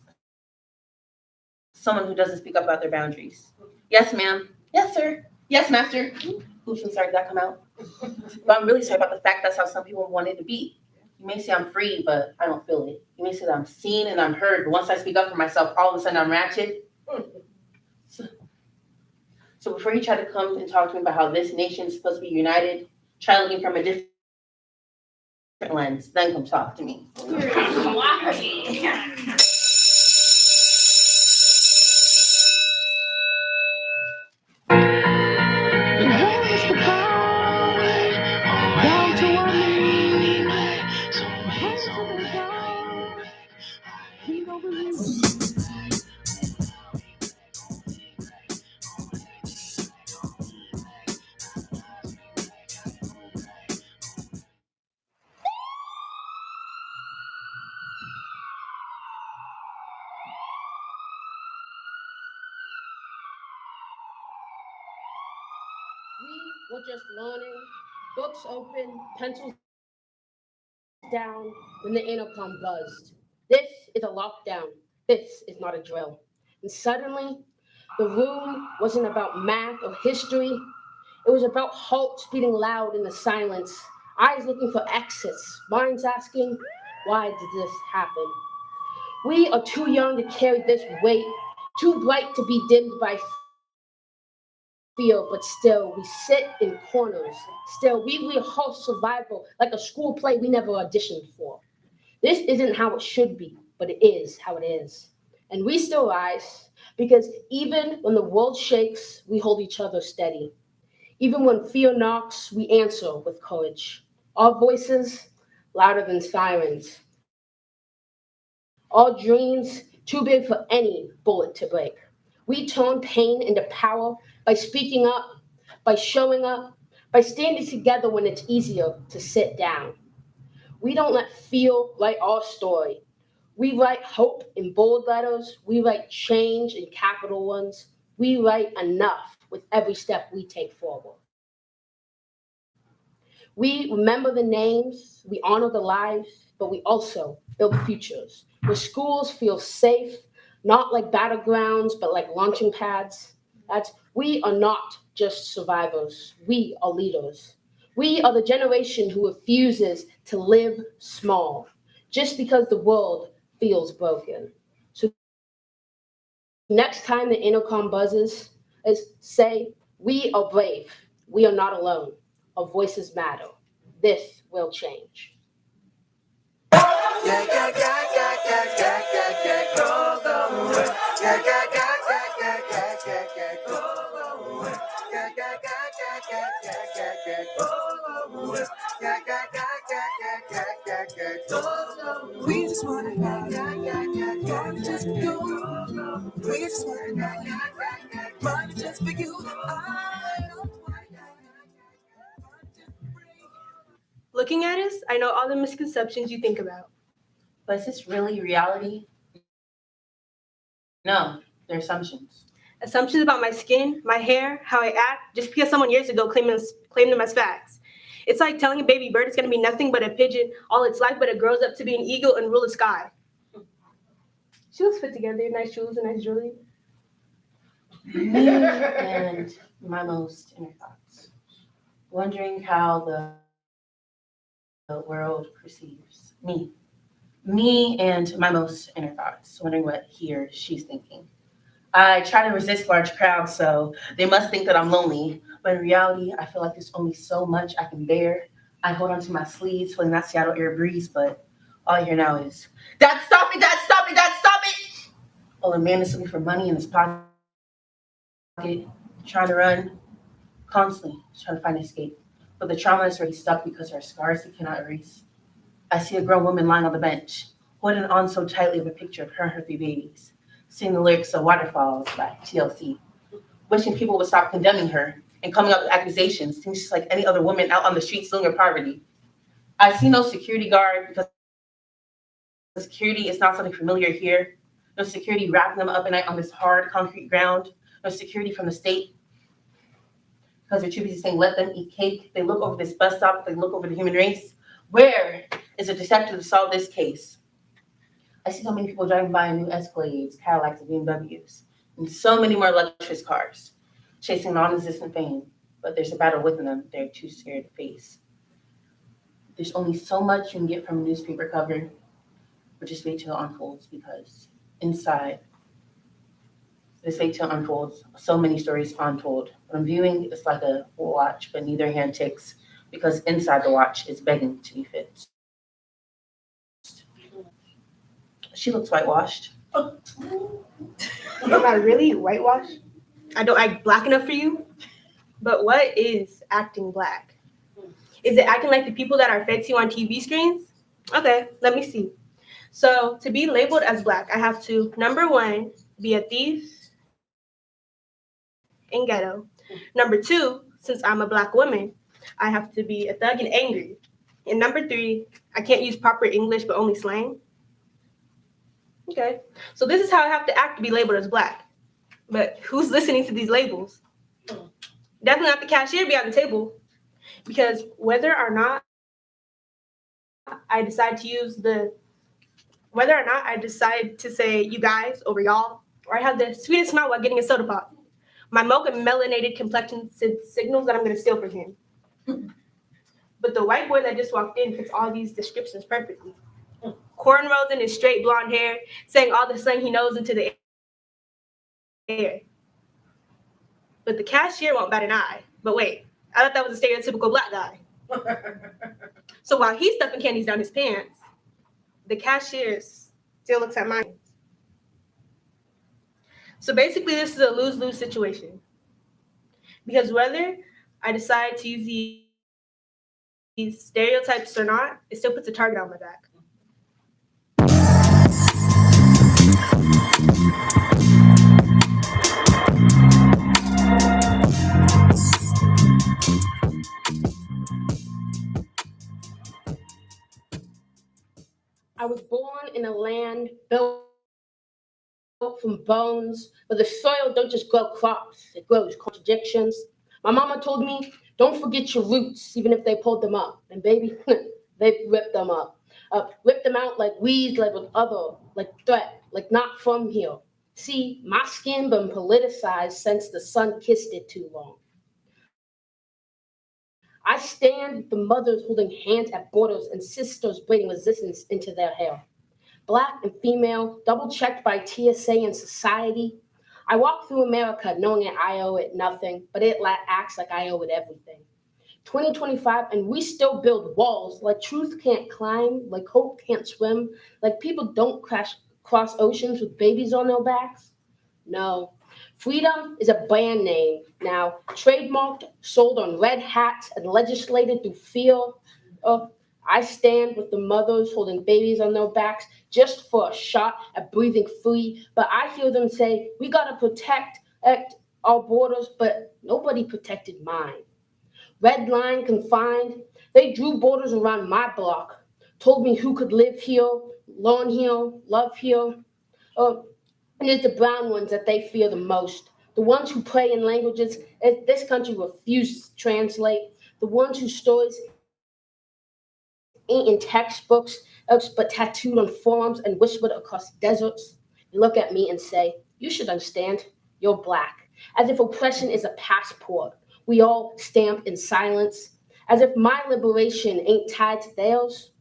someone who doesn't speak up about their boundaries. Yes, ma'am. Yes, sir. Yes, master. Oops, I'm sorry, did that come out? But I'm really sorry about the fact that's how some people want it to be. You may say I'm free, but I don't feel it. You may say that I'm seen and I'm heard, but once I speak up for myself, all of a sudden I'm ratchet. So before you try to come and talk to me about how this nation is supposed to be united, try looking from a different lens, then come talk to me. We were just learning, books open, pencils down when the intercom buzzed. This is a lockdown. This is not a drill. And suddenly, the room wasn't about math or history. It was about hearts beating loud in the silence, eyes looking for exits, minds asking, why did this happen? We are too young to carry this weight, too bright to be dimmed by fear, but still we sit in corners. Still, we rehearse survival like a school play we never auditioned for. This isn't how it should be, but it is how it is. And we still rise because even when the world shakes, we hold each other steady. Even when fear knocks, we answer with courage. Our voices louder than sirens. Our dreams too big for any bullet to break. We turn pain into power by speaking up, by showing up, by standing together when it's easier to sit down. We don't let fear write our story. We write hope in bold letters. We write change in capital ones. We write enough with every step we take forward. We remember the names, we honor the lives, but we also build futures where schools feel safe, not like battlegrounds, but like launching pads. We are not just survivors, we are leaders. We are the generation who refuses to live small just because the world feels broken. So next time the intercom buzzes, say, we are brave, we are not alone. Our voices matter. This will change. We just wanna money just for you. We just wanna money just for you. Looking at us, I know all the misconceptions you think about. But is this really reality? No, they're assumptions. Assumptions about my skin, my hair, how I act, just because someone years ago claimed them as facts. It's like telling a baby bird it's going to be nothing but a pigeon all its life, but it grows up to be an eagle and rule the sky. She looks fit together, nice shoes and nice jewelry. Me and my most inner thoughts. Wondering how the world perceives me. Me and my most inner thoughts. Wondering what he or she's thinking. I try to resist large crowds, so they must think that I'm lonely. But in reality, I feel like there's only so much I can bear. I hold onto my sleeves, feeling that Seattle air breeze, but all I hear now is, Dad, stop it, Dad, stop it, Dad, stop it! While a man is looking for money in his pocket, trying to run, constantly trying to find escape. But the trauma is already stuck because there are scars he cannot erase. I see a grown woman lying on the bench, holding on so tightly of a picture of her and her 3 babies, singing the lyrics of Waterfalls by TLC, wishing people would stop condemning her and coming up with accusations, things just like any other woman out on the streets dealing with poverty. I see no security guard because security is not something familiar here. No security wrapping them up at night on this hard concrete ground. No security from the state because they're too busy saying, let them eat cake. They look over this bus stop, they look over the human race. Where is a detective to solve this case? I see so many people driving by in new Escalades, Cadillacs, and BMWs, and so many more luxurious cars, chasing non-existent fame, but there's a battle within them they're too scared to face. There's only so much you can get from a newspaper cover, but just wait till it unfolds, because inside, this wait till it unfolds, so many stories untold. What I'm viewing is like a watch, but neither hand ticks, because inside the watch is begging to be fixed. She looks whitewashed. Am I really whitewashed? I don't act black enough for you? But what is acting black? Is it acting like the people that are fed to on TV screens? Okay, let me see. So to be labeled as black, I have to, number 1, be a thief and ghetto. Number 2, since I'm a black woman, I have to be a thug and angry. And number 3, I can't use proper English, but only slang. Okay, so this is how I have to act to be labeled as black. But who's listening to these labels? Definitely not the cashier be on the table. Because whether or not I decide to say you guys over y'all, or I have the sweetest smile while getting a soda pop, my mocha melanated complexion signals that I'm gonna steal from him. But the white boy that just walked in fits all these descriptions perfectly. Cornrows in his straight blonde hair, saying all the slang he knows into the air. But the cashier won't bat an eye. But wait, I thought that was a stereotypical black guy. So while he's stuffing candies down his pants, the cashier still looks at mine. So basically, this is a lose-lose situation. Because whether I decide to use these stereotypes or not, it still puts a target on my back. I was born in a land built from bones, but the soil don't just grow crops, it grows contradictions. My mama told me, don't forget your roots, even if they pulled them up. And baby, they ripped them up. Ripped them out like weeds, labeled other, like threat, like not from here. See, my skin been politicized since the sun kissed it too long. I stand with the mothers holding hands at borders and sisters braiding resistance into their hair. Black and female, double-checked by TSA and society. I walk through America knowing that I owe it nothing, but it acts like I owe it everything. 2025, and we still build walls like truth can't climb, like hope can't swim, like people don't cross oceans with babies on their backs. No. Freedom is a brand name now, trademarked, sold on red hats, and legislated through fear. I stand with the mothers holding babies on their backs just for a shot at breathing free. But I hear them say, we gotta protect our borders, but nobody protected mine. Red line confined, they drew borders around my block, told me who could live here, learn here, love here. And it's the brown ones that they fear the most. The ones who pray in languages this country refuses to translate. The ones whose stories ain't in textbooks, but tattooed on forearms and whispered across deserts. They look at me and say, you should understand, you're black. As if oppression is a passport. We all stamp in silence. As if my liberation ain't tied to theirs.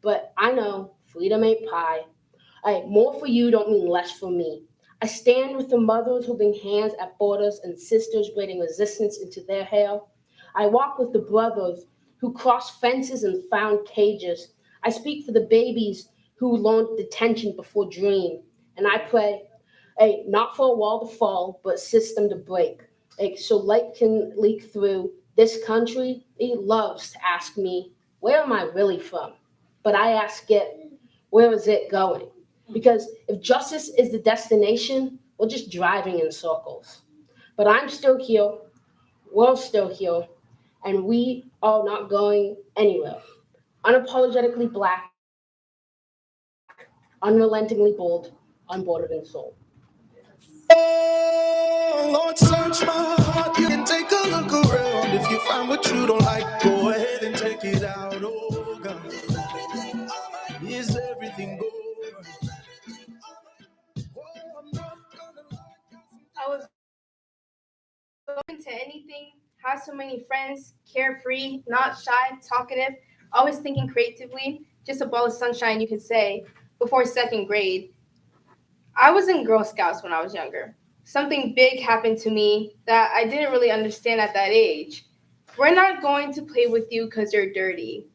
But I know freedom ain't pie. More for you don't mean less for me. I stand with the mothers holding hands at borders and sisters braiding resistance into their hair. I walk with the brothers who crossed fences and found cages. I speak for the babies who learned detention before dream. And I pray, not for a wall to fall, but system to break. So light can leak through. This country, it loves to ask me, where am I really from? But I ask it, where is it going? Because if justice is the destination, we're just driving in circles. But I'm still here, we're still here, and we are not going anywhere. Unapologetically black, unrelentingly bold, unbordered in soul. Oh, Lord, search my heart. You can take a look around. If you find what you don't like, go ahead and take it out. Oh, God. Is everything good? I was open to anything, have so many friends, carefree, not shy, talkative, always thinking creatively, just a ball of sunshine, you could say, before second grade. I was in Girl Scouts when I was younger. Something big happened to me that I didn't really understand at that age. We're not going to play with you because you're dirty.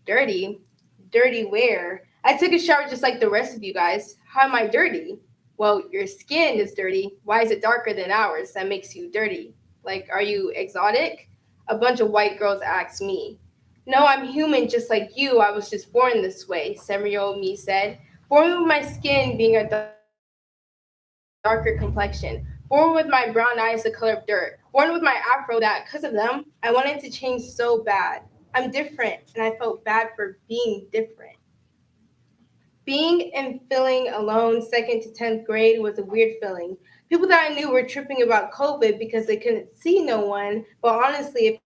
Dirty? Dirty where? I took a shower just like the rest of you guys. How am I dirty? Well, your skin is dirty. Why is it darker than ours? That makes you dirty. Like, are you exotic? A bunch of white girls asked me. No, I'm human just like you. I was just born this way, 7-year-old me said. Born with my skin being a darker complexion. Born with my brown eyes the color of dirt. Born with my afro that, because of them, I wanted to change so bad. I'm different, and I felt bad for being different. Being and feeling alone 2nd to 10th grade was a weird feeling. People that I knew were tripping about COVID because they couldn't see no one, but honestly, it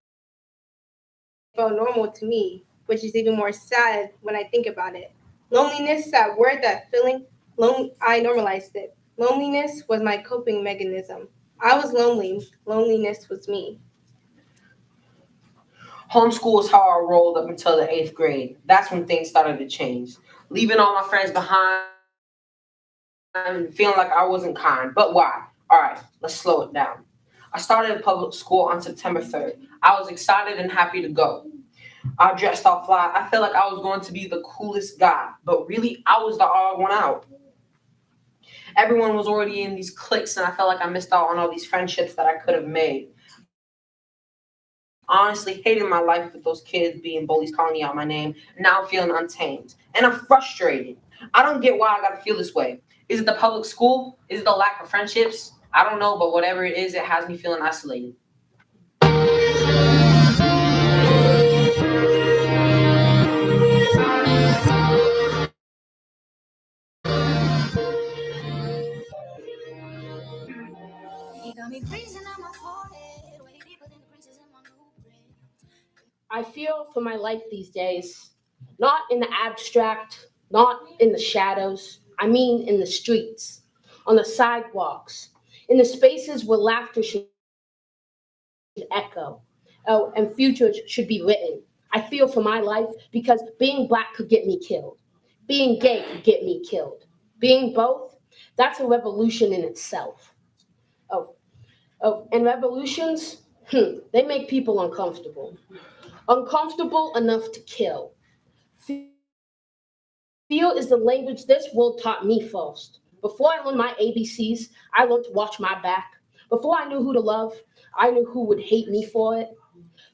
felt normal to me, which is even more sad when I think about it. Loneliness, that word, that feeling, I normalized it. Loneliness was my coping mechanism. I was lonely. Loneliness was me. Homeschool is how I rolled up until the 8th grade. That's when things started to change. Leaving all my friends behind and feeling like I wasn't kind. But why? All right, let's slow it down. I started in public school on September 3rd. I was excited and happy to go. I dressed all fly. I felt like I was going to be the coolest guy, but really, I was the odd one out. Everyone was already in these cliques, and I felt like I missed out on all these friendships that I could have made. Honestly, hated my life with those kids being bullies, calling me out my name. Now I'm feeling untamed, and I'm frustrated. I don't get why I gotta feel this way. Is it the public school? Is it the lack of friendships? I don't know, but whatever it is, it has me feeling isolated. I feel for my life these days, not in the abstract, not in the shadows. I mean in the streets, on the sidewalks, in the spaces where laughter should echo, and futures should be written. I feel for my life because being Black could get me killed. Being gay could get me killed. Being both, that's a revolution in itself. And revolutions, they make people uncomfortable. Uncomfortable enough to kill. Feel is the language this world taught me first. Before I learned my ABCs, I learned to watch my back. Before I knew who to love, I knew who would hate me for it.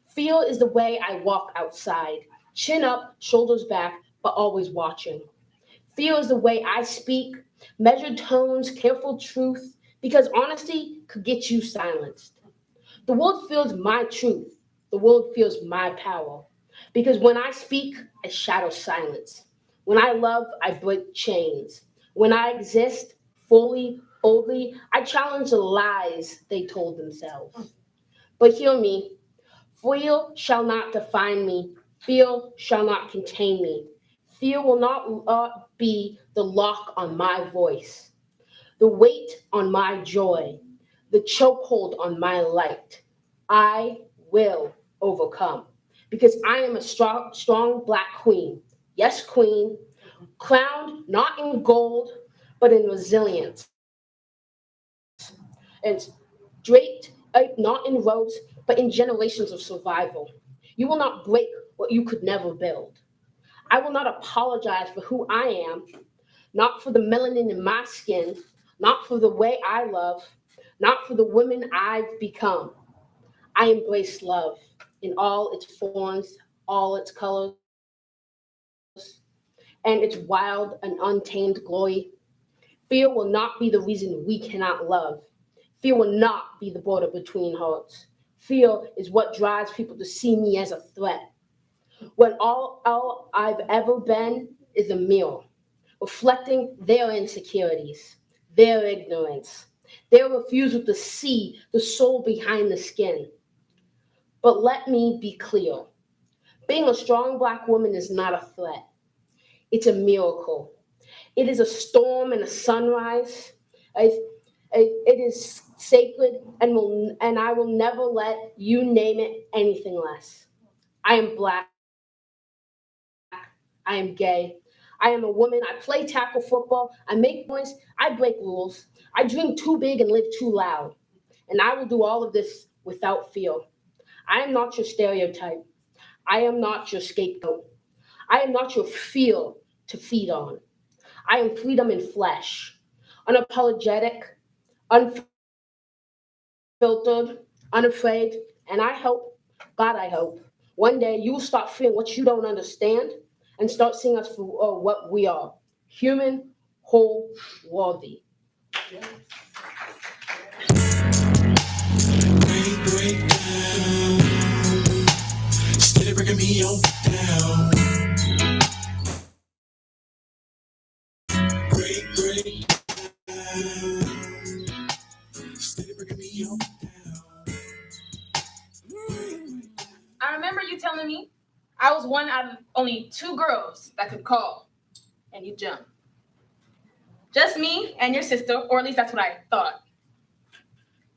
Feel is the way I walk outside, chin up, shoulders back, but always watching. Feel is the way I speak, measured tones, careful truth, because honesty could get you silenced. The world feels my truth. The world feels my power. Because when I speak, I shatter silence. When I love, I break chains. When I exist fully, boldly, I challenge the lies they told themselves. But hear me. Fear shall not define me. Fear shall not contain me. Fear will not be the lock on my voice, the weight on my joy, the chokehold on my light. I will overcome because I am a strong Black queen. Yes, queen, crowned not in gold, but in resilience. And draped not in robes, but in generations of survival. You will not break what you could never build. I will not apologize for who I am, not for the melanin in my skin, not for the way I love, not for the women I've become. I embrace love in all its forms, all its colors, and its wild and untamed glory. Fear will not be the reason we cannot love. Fear will not be the border between hearts. Fear is what drives people to see me as a threat. When all I've ever been is a mirror, reflecting their insecurities, their ignorance, their refusal to see the soul behind the skin. But let me be clear. Being a strong Black woman is not a threat. It's a miracle. It is a storm and a sunrise. It is sacred and I will never let you name it anything less. I am Black. I am gay. I am a woman. I play tackle football. I make noise. I break rules. I dream too big and live too loud. And I will do all of this without fear. I am not your stereotype. I am not your scapegoat. I am not your fear to feed on. I am freedom in flesh, unapologetic, unfiltered, unafraid, and I hope, God, I hope, one day you will stop fearing what you don't understand and start seeing us for what we are, human, whole, worthy. Break down, steady breaking me on down. Break down. I remember you telling me I was one out of only 2 girls that could call, and you jumped. Just me and your sister, or at least that's what I thought.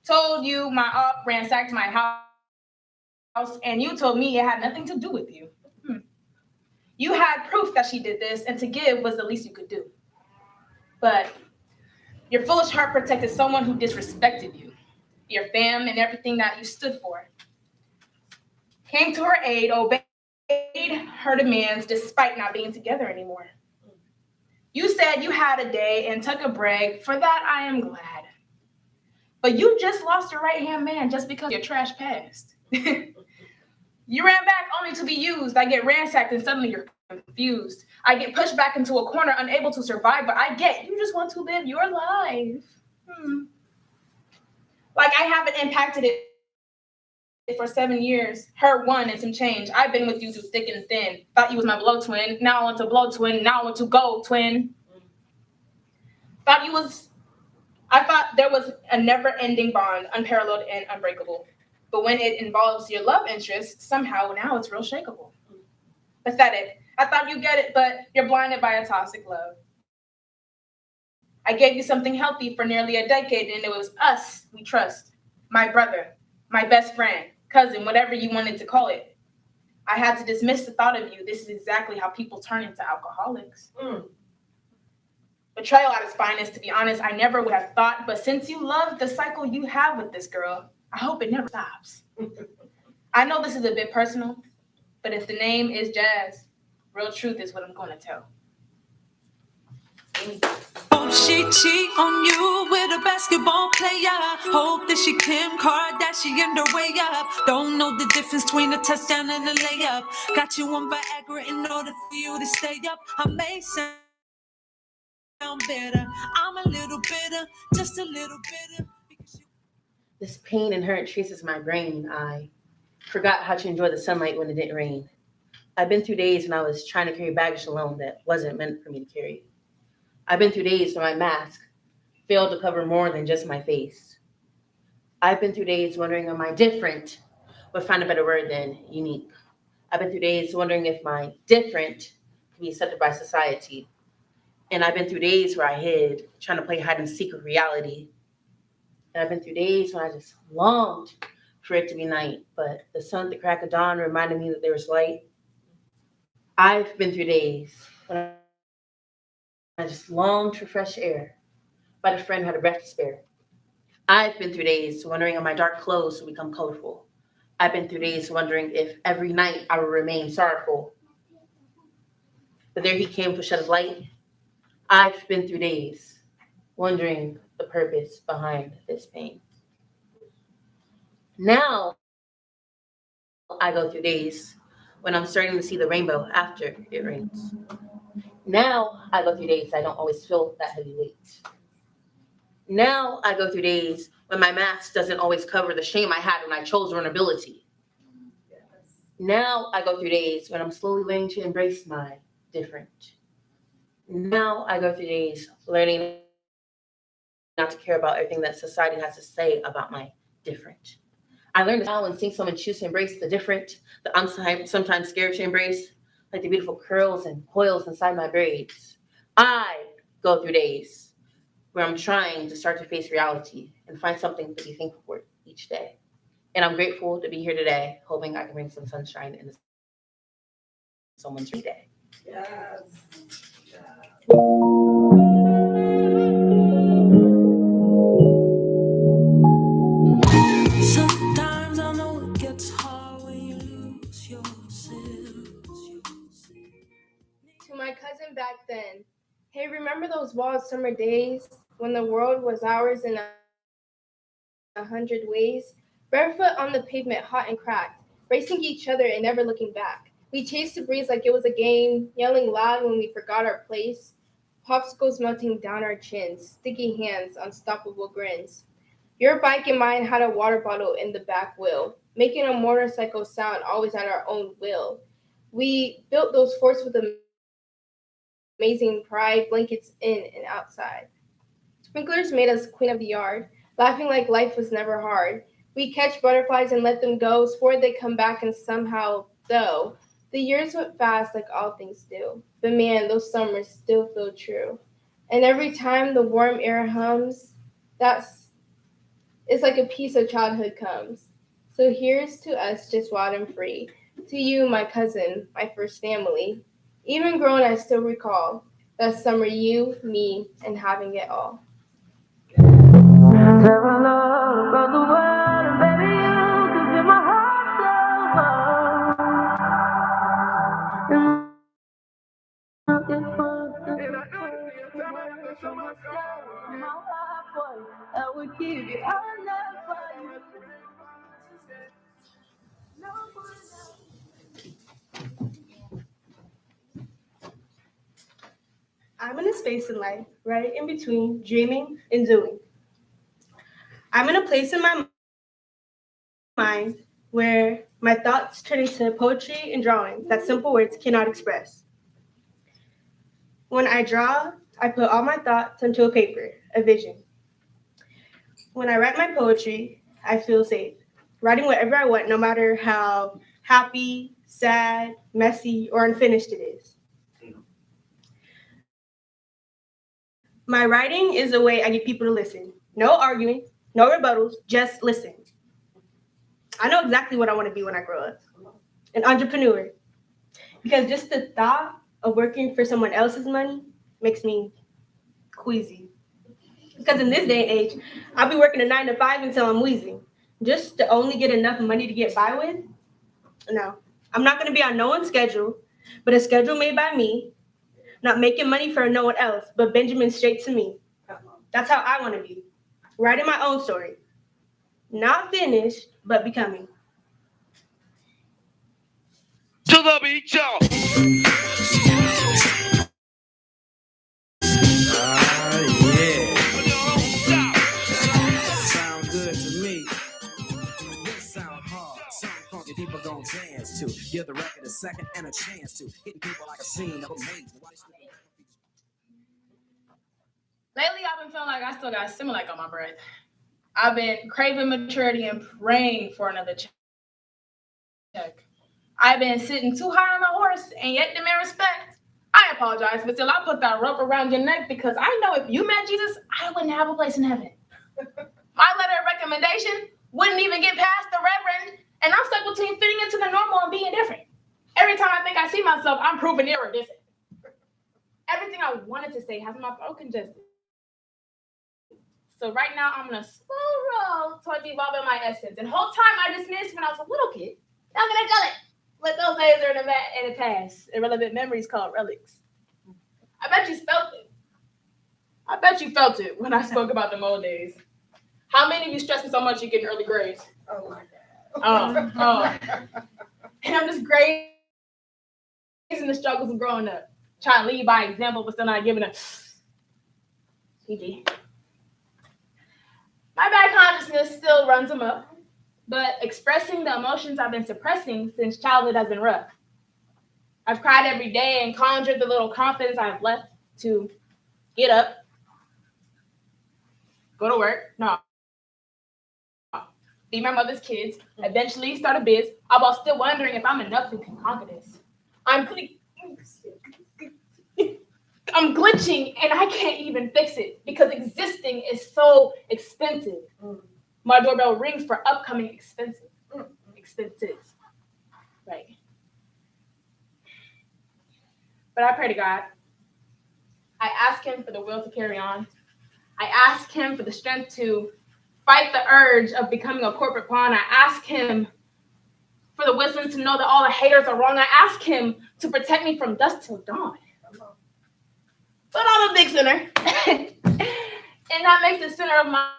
Told you my op ransacked my house, and you told me it had nothing to do with you. You had proof that she did this, and to give was the least you could do. But your foolish heart protected someone who disrespected you, your fam, and everything that you stood for. Came to her aid, obeyed her demands despite not being together anymore. You said you had a day and took a break. For that, I am glad. But you just lost your right-hand man just because your trash passed. You ran back only to be used. I get ransacked and suddenly you're confused. I get pushed back into a corner, unable to survive, but I get you just want to live your life. Like I haven't impacted it for 7 years. Her 1 and some change. I've been with you through thick and thin. Thought you was my blow twin. Now I want to blow twin. Now I want to go twin. I thought there was a never-ending bond, unparalleled and unbreakable. But when it involves your love interest, somehow now it's real shakeable. Pathetic. I thought you get it, but you're blinded by a toxic love. I gave you something healthy for nearly a decade, and it was us we trust. My brother, my best friend, cousin, whatever you wanted to call it. I had to dismiss the thought of you. This is exactly how people turn into alcoholics. Betrayal at its finest, to be honest, I never would have thought, but since you love the cycle you have with this girl, I hope it never stops. I know this is a bit personal, but if the name is Jazz, real truth is what I'm going to tell. Hope she cheat on you with a basketball player. Hope that she Kim Kardashian her way up. Don't know the difference between a touchdown and a layup. Got you on Viagra in order for you to stay up. I may sound bitter. I'm a little bitter, just a little bitter. This pain inherent traces my brain. I forgot how to enjoy the sunlight when it didn't rain. I've been through days when I was trying to carry baggage alone that wasn't meant for me to carry. I've been through days when my mask failed to cover more than just my face. I've been through days wondering am I different, but find a better word than unique. I've been through days wondering if my different can be accepted by society. And I've been through days where I hid, trying to play hide and seek with reality. And I've been through days when I just longed for it to be night, but the sun at the crack of dawn reminded me that there was light. I've been through days when I just longed for fresh air, but a friend had a breath to spare. I've been through days wondering if my dark clothes will become colorful. I've been through days wondering if every night I will remain sorrowful. But there he came for shed of light. I've been through days wondering the purpose behind this pain. Now I go through days when I'm starting to see the rainbow after it rains. Now I go through days I don't always feel that heavy weight. Now I go through days when my mask doesn't always cover the shame I had when I chose vulnerability. Now I go through days when I'm slowly learning to embrace my different. Now I go through days learning not to care about everything that society has to say about my different. I learned how and seeing someone choose to embrace the different, that I'm sometimes scared to embrace, like the beautiful curls and coils inside my braids. I go through days where I'm trying to start to face reality and find something to be thankful for each day. And I'm grateful to be here today, hoping I can bring some sunshine into someone's day. Yes. Sometimes I know it gets hard when you lose yourself. To my cousin back then, hey, remember those wild summer days when the world was ours in 100 ways? Barefoot on the pavement, hot and cracked, racing each other and never looking back. We chased the breeze like it was a game, yelling loud when we forgot our place. Popsicles melting down our chins, sticky hands, unstoppable grins. Your bike and mine had a water bottle in the back wheel, making a motorcycle sound always at our own will. We built those forts with amazing pride, blankets in and outside. Sprinklers made us queen of the yard, laughing like life was never hard. We catch butterflies and let them go, swore they come back and somehow, though. The years went fast like all things do, but man, those summers still feel true. And every time the warm air hums, it's like a piece of childhood comes. So here's to us just wild and free. To you, my cousin, my first family. Even grown, I still recall that summer, you, me, and having it all. I'm in a space in life, right in between dreaming and doing. I'm in a place in my mind where my thoughts turn into poetry and drawings that simple words cannot express. When I draw, I put all my thoughts onto a paper, a vision. When I write my poetry, I feel safe, writing whatever I want, no matter how happy, sad, messy, or unfinished it is. My writing is a way I get people to listen. No arguing, no rebuttals, just listen. I know exactly what I want to be when I grow up. An entrepreneur. Because just the thought of working for someone else's money makes me queasy. Because in this day and age, I'll be working a 9 to 5 until I'm wheezing. Just to only get enough money to get by with? No. I'm not going to be on no one's schedule, but a schedule made by me. Not making money for no one else, but Benjamin straight to me. That's how I want to be. Writing my own story. Not finished, but becoming. To the beat, y'all. Yeah. Sound good to me. This sound hard. Sound funky. People gon' dance to. Give the record a second and a chance to. Hitting people like a scene of amazing. Lately, I've been feeling like I still got Similac on my breath. I've been craving maturity and praying for another check. I've been sitting too high on my horse and yet demand respect. I apologize, but still I put that rope around your neck because I know if you met Jesus, I wouldn't have a place in heaven. My letter of recommendation wouldn't even get past the reverend, and I'm stuck between fitting into the normal and being different. Every time I think I see myself, I'm proven iridescent. Everything I wanted to say has my throat congested. So right now, I'm on a slow roll towards evolving my essence. And the whole time I dismissed when I was a little kid. Now I'm gonna tell it. But those days are in the past. Irrelevant memories called relics. I bet you felt it. I bet you felt it when I spoke about them old days. How many of you stressing so much you get in early grades? Oh my God. Oh. And I'm just grazing the struggles of growing up. Trying to lead by example, but still not giving a PG. My bad consciousness still runs them up, but expressing the emotions I've been suppressing since childhood has been rough. I've cried every day and conjured the little confidence I've left to get up, go to work, be my mother's kids, eventually start a biz, all while still wondering if I'm enough to conquer this. I'm glitching and I can't even fix it because existing is so expensive. My doorbell rings for upcoming expenses. Right. But I pray to God. I ask him for the will to carry on. I ask him for the strength to fight the urge of becoming a corporate pawn. I ask him for the wisdom to know that all the haters are wrong. I ask him to protect me from dusk till dawn. But I'm a big sinner. And that makes the center of my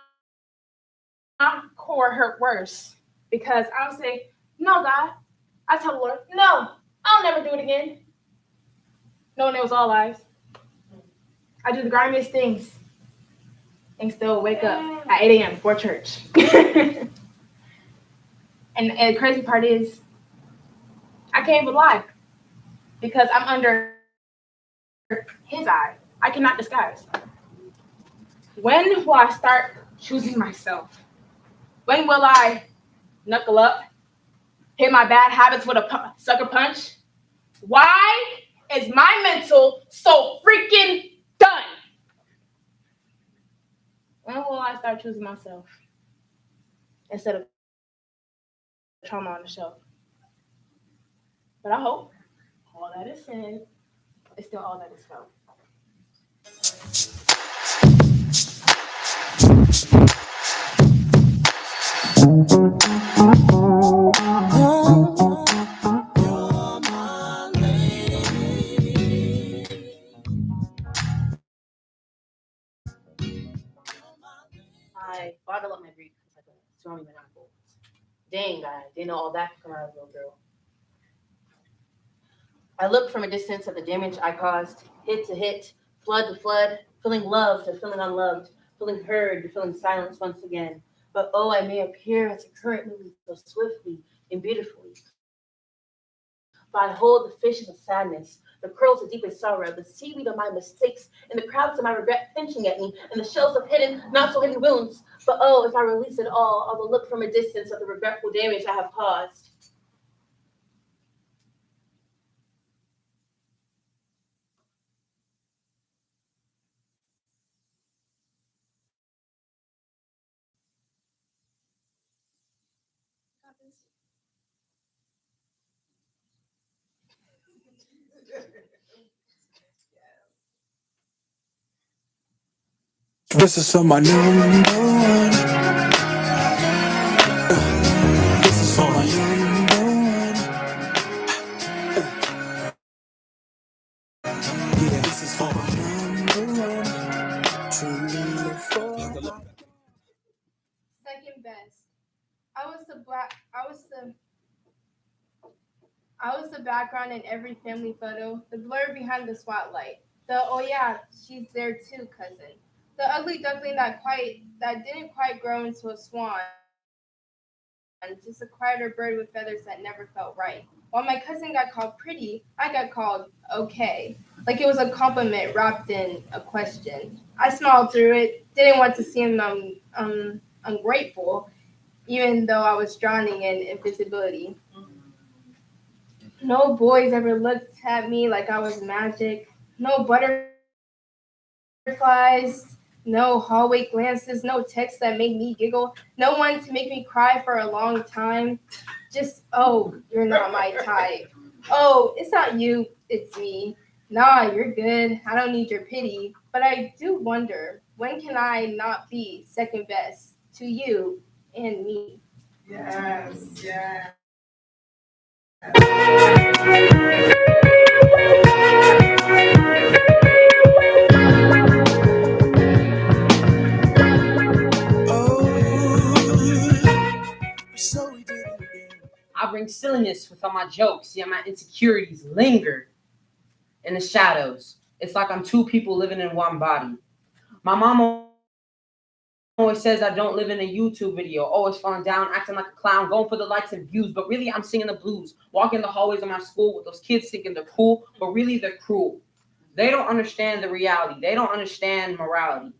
core hurt worse. Because I'll say, no, God. I tell the Lord, no, I'll never do it again. Knowing it was all lies. I do the grimiest things and still wake up at 8 a.m. before church. And the crazy part is, I can't even lie because I'm under his eye. I cannot disguise. When will I start choosing myself. When will I knuckle up, hit my bad habits with a sucker punch? Why is my mental so freaking done? When will I start choosing myself instead of trauma on the shelf? But I hope all that is said is still all that is felt. I bottle up my grief because I couldn't throw me out of Dang, I didn't know all that could come out of a little girl. I looked from a distance at the damage I caused, hit to hit, flood to flood, feeling loved to feeling unloved, feeling heard to feeling silenced once again. But oh, I may appear as a current moving so swiftly and beautifully. But I hold the fishes of sadness, the curls of deepest sorrow, the seaweed of my mistakes, and the crowds of my regret pinching at me, and the shells of hidden, not so hidden wounds. But oh, if I release it all, I will look from a distance at the regretful damage I have caused. This is for my number one. This is for my number one. Yeah, this is for my number one. Truly for. Second best. I was the background in every family photo, the blur behind the spotlight. The oh yeah, she's there too cousin. The ugly duckling that didn't quite grow into a swan. Just a quieter bird with feathers that never felt right. While my cousin got called pretty, I got called okay. Like it was a compliment wrapped in a question. I smiled through it, didn't want to seem ungrateful, even though I was drowning in invisibility. No boys ever looked at me like I was magic. No butterflies, no hallway glances, no texts that made me giggle, no one to make me cry for a long time. Just, oh, you're not my type. Oh, it's not you, it's me. Nah, you're good. I don't need your pity. But I do wonder, when can I not be second best to you and me? Yes, yes. I bring silliness with all my jokes, yet my insecurities linger in the shadows. It's like I'm two people living in one body. My mom always says I don't live in a YouTube video, always falling down, acting like a clown, going for the likes and views, but really I'm singing the blues, walking the hallways of my school with those kids thinking they're cool, but really they're cruel. They don't understand the reality. They don't understand morality.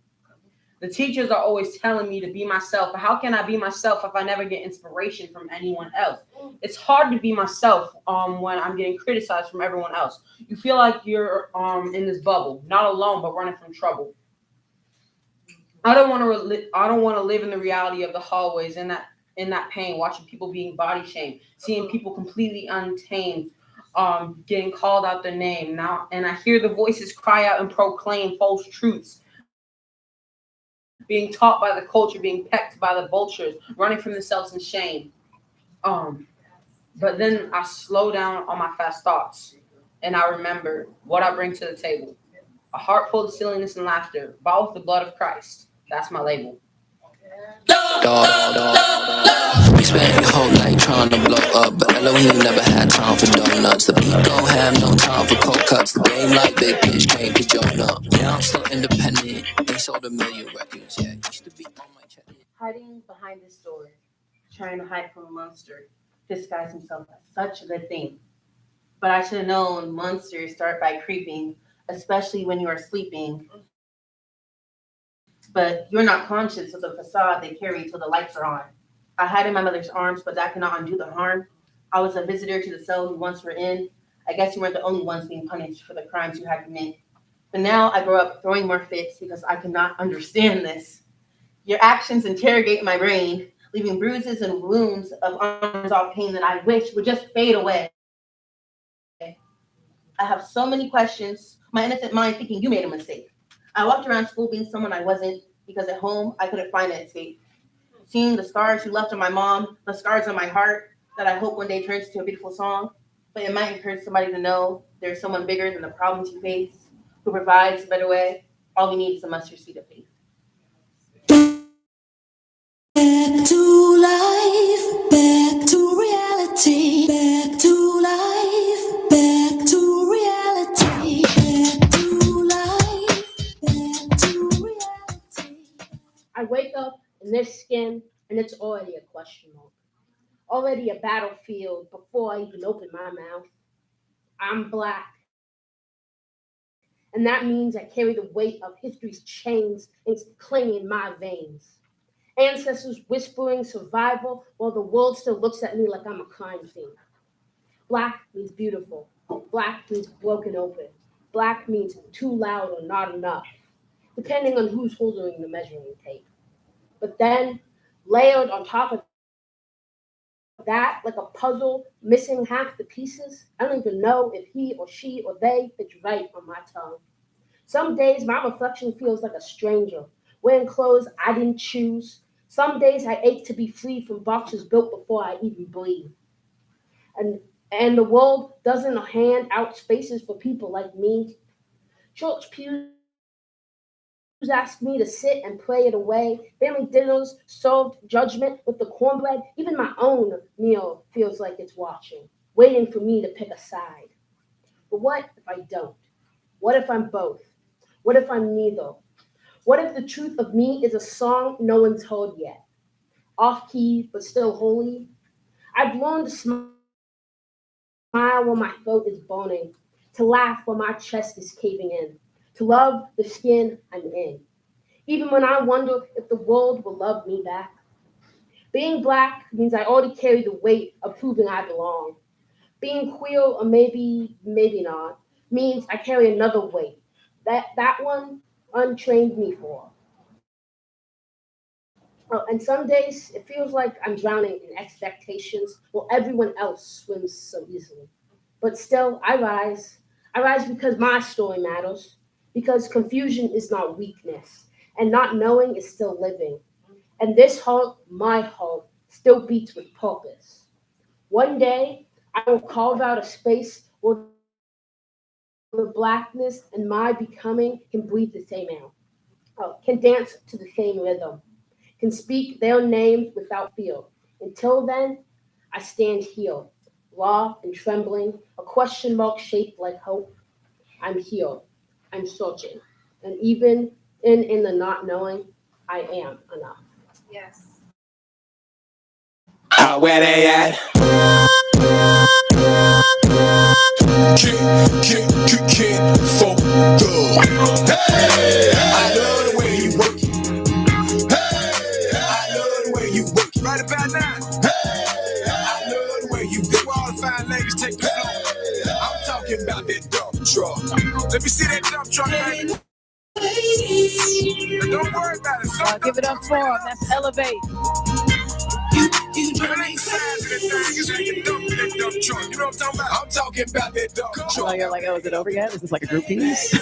The teachers are always telling me to be myself, but how can I be myself if I never get inspiration from anyone else? It's hard to be myself when I'm getting criticized from everyone else. You feel like you're in this bubble, not alone, but running from trouble. I don't want to live in the reality of the hallways in that pain, watching people being body shamed, seeing people completely untamed, getting called out their name now, and I hear the voices cry out and proclaim false truths. Being taught by the culture, being pecked by the vultures, running from themselves in shame. But then I slow down on my fast thoughts, and I remember what I bring to the table. A heart full of silliness and laughter, bought with the blood of Christ. That's my label. We spent your whole night trying to blow up, but Elohim never had time for donuts. The beat don't have no time for cold cuts. The game like big pitch came to Jonah. Yeah, I'm still independent. They sold 1 million records. Yeah, used to be on my check. Hiding behind this door, trying to hide from a monster, disguise himself as such a good thing. But I should have known monsters start by creeping, especially when you are sleeping. but you're not conscious of the facade they carry till the lights are on. I hide in my mother's arms, but that cannot undo the harm. I was a visitor to the cell you once were in. I guess you weren't the only ones being punished for the crimes you had committed. But now I grow up throwing more fits because I cannot understand this. Your actions interrogate my brain, leaving bruises and wounds of unresolved pain that I wish would just fade away. I have so many questions, my innocent mind thinking you made a mistake. I walked around school being someone I wasn't because at home I couldn't find an escape. Seeing the scars you left on my mom, the scars on my heart that I hope one day turns to a beautiful song, but it might encourage somebody to know there's someone bigger than the problems you face, who provides a better way. All we need is a mustard seed of faith. Back to life, back to reality, back to life, back to reality, back to life, back to reality. I wake up in this skin and it's already a question mark. Already a battlefield before I even open my mouth. I'm Black. And that means I carry the weight of history's chains and it's clinging in my veins. Ancestors whispering survival while the world still looks at me like I'm a crime scene. Black means beautiful. Black means broken open. Black means too loud or not enough, depending on who's holding the measuring tape. But then, layered on top of that, like a puzzle, missing half the pieces, I don't even know if he or she or they fits right on my tongue. Some days my reflection feels like a stranger, wearing clothes I didn't choose. Some days I ache to be free from boxes built before I even breathe. And the world doesn't hand out spaces for people like me. Church pews ask me to sit and pray it away. Family dinners served judgment with the cornbread. Even my own meal feels like it's watching, waiting for me to pick a side. But what if I don't? What if I'm both? What if I'm neither? What if the truth of me is a song no one's heard yet? Off-key, but still holy? I've learned to smile when my throat is burning, to laugh when my chest is caving in, to love the skin I'm in, even when I wonder if the world will love me back. Being Black means I already carry the weight of proving I belong. Being queer, or maybe not, means I carry another weight. That one untrained me for. Oh, and some days it feels like I'm drowning in expectations while everyone else swims so easily. But still, I rise. I rise because my story matters, because confusion is not weakness, and not knowing is still living. And this heart, my heart, still beats with purpose. One day, I will carve out a space where the Blackness and my becoming can breathe the same air, can dance to the same rhythm, can speak their names without fear. Until then, I stand here, raw and trembling, a question mark shaped like hope. I'm here, I'm searching, and even in the not knowing, I am enough. Yes. Where they at? Kid, folk, hey, I love the way you work it. Hey, I love the way you work it. Right about now. Hey, I love the way you do. All the fine ladies take the floor. I'm talking about that dump truck. Let me see that dump truck. Don't worry about it. Give it up for him. That's Elevate. You drink size of the thing is like a dump in that dump truck. You know what I'm talking about? I'm talking about that dump truck. Oh, you're like, oh, is it over yet? Is this like a group piece?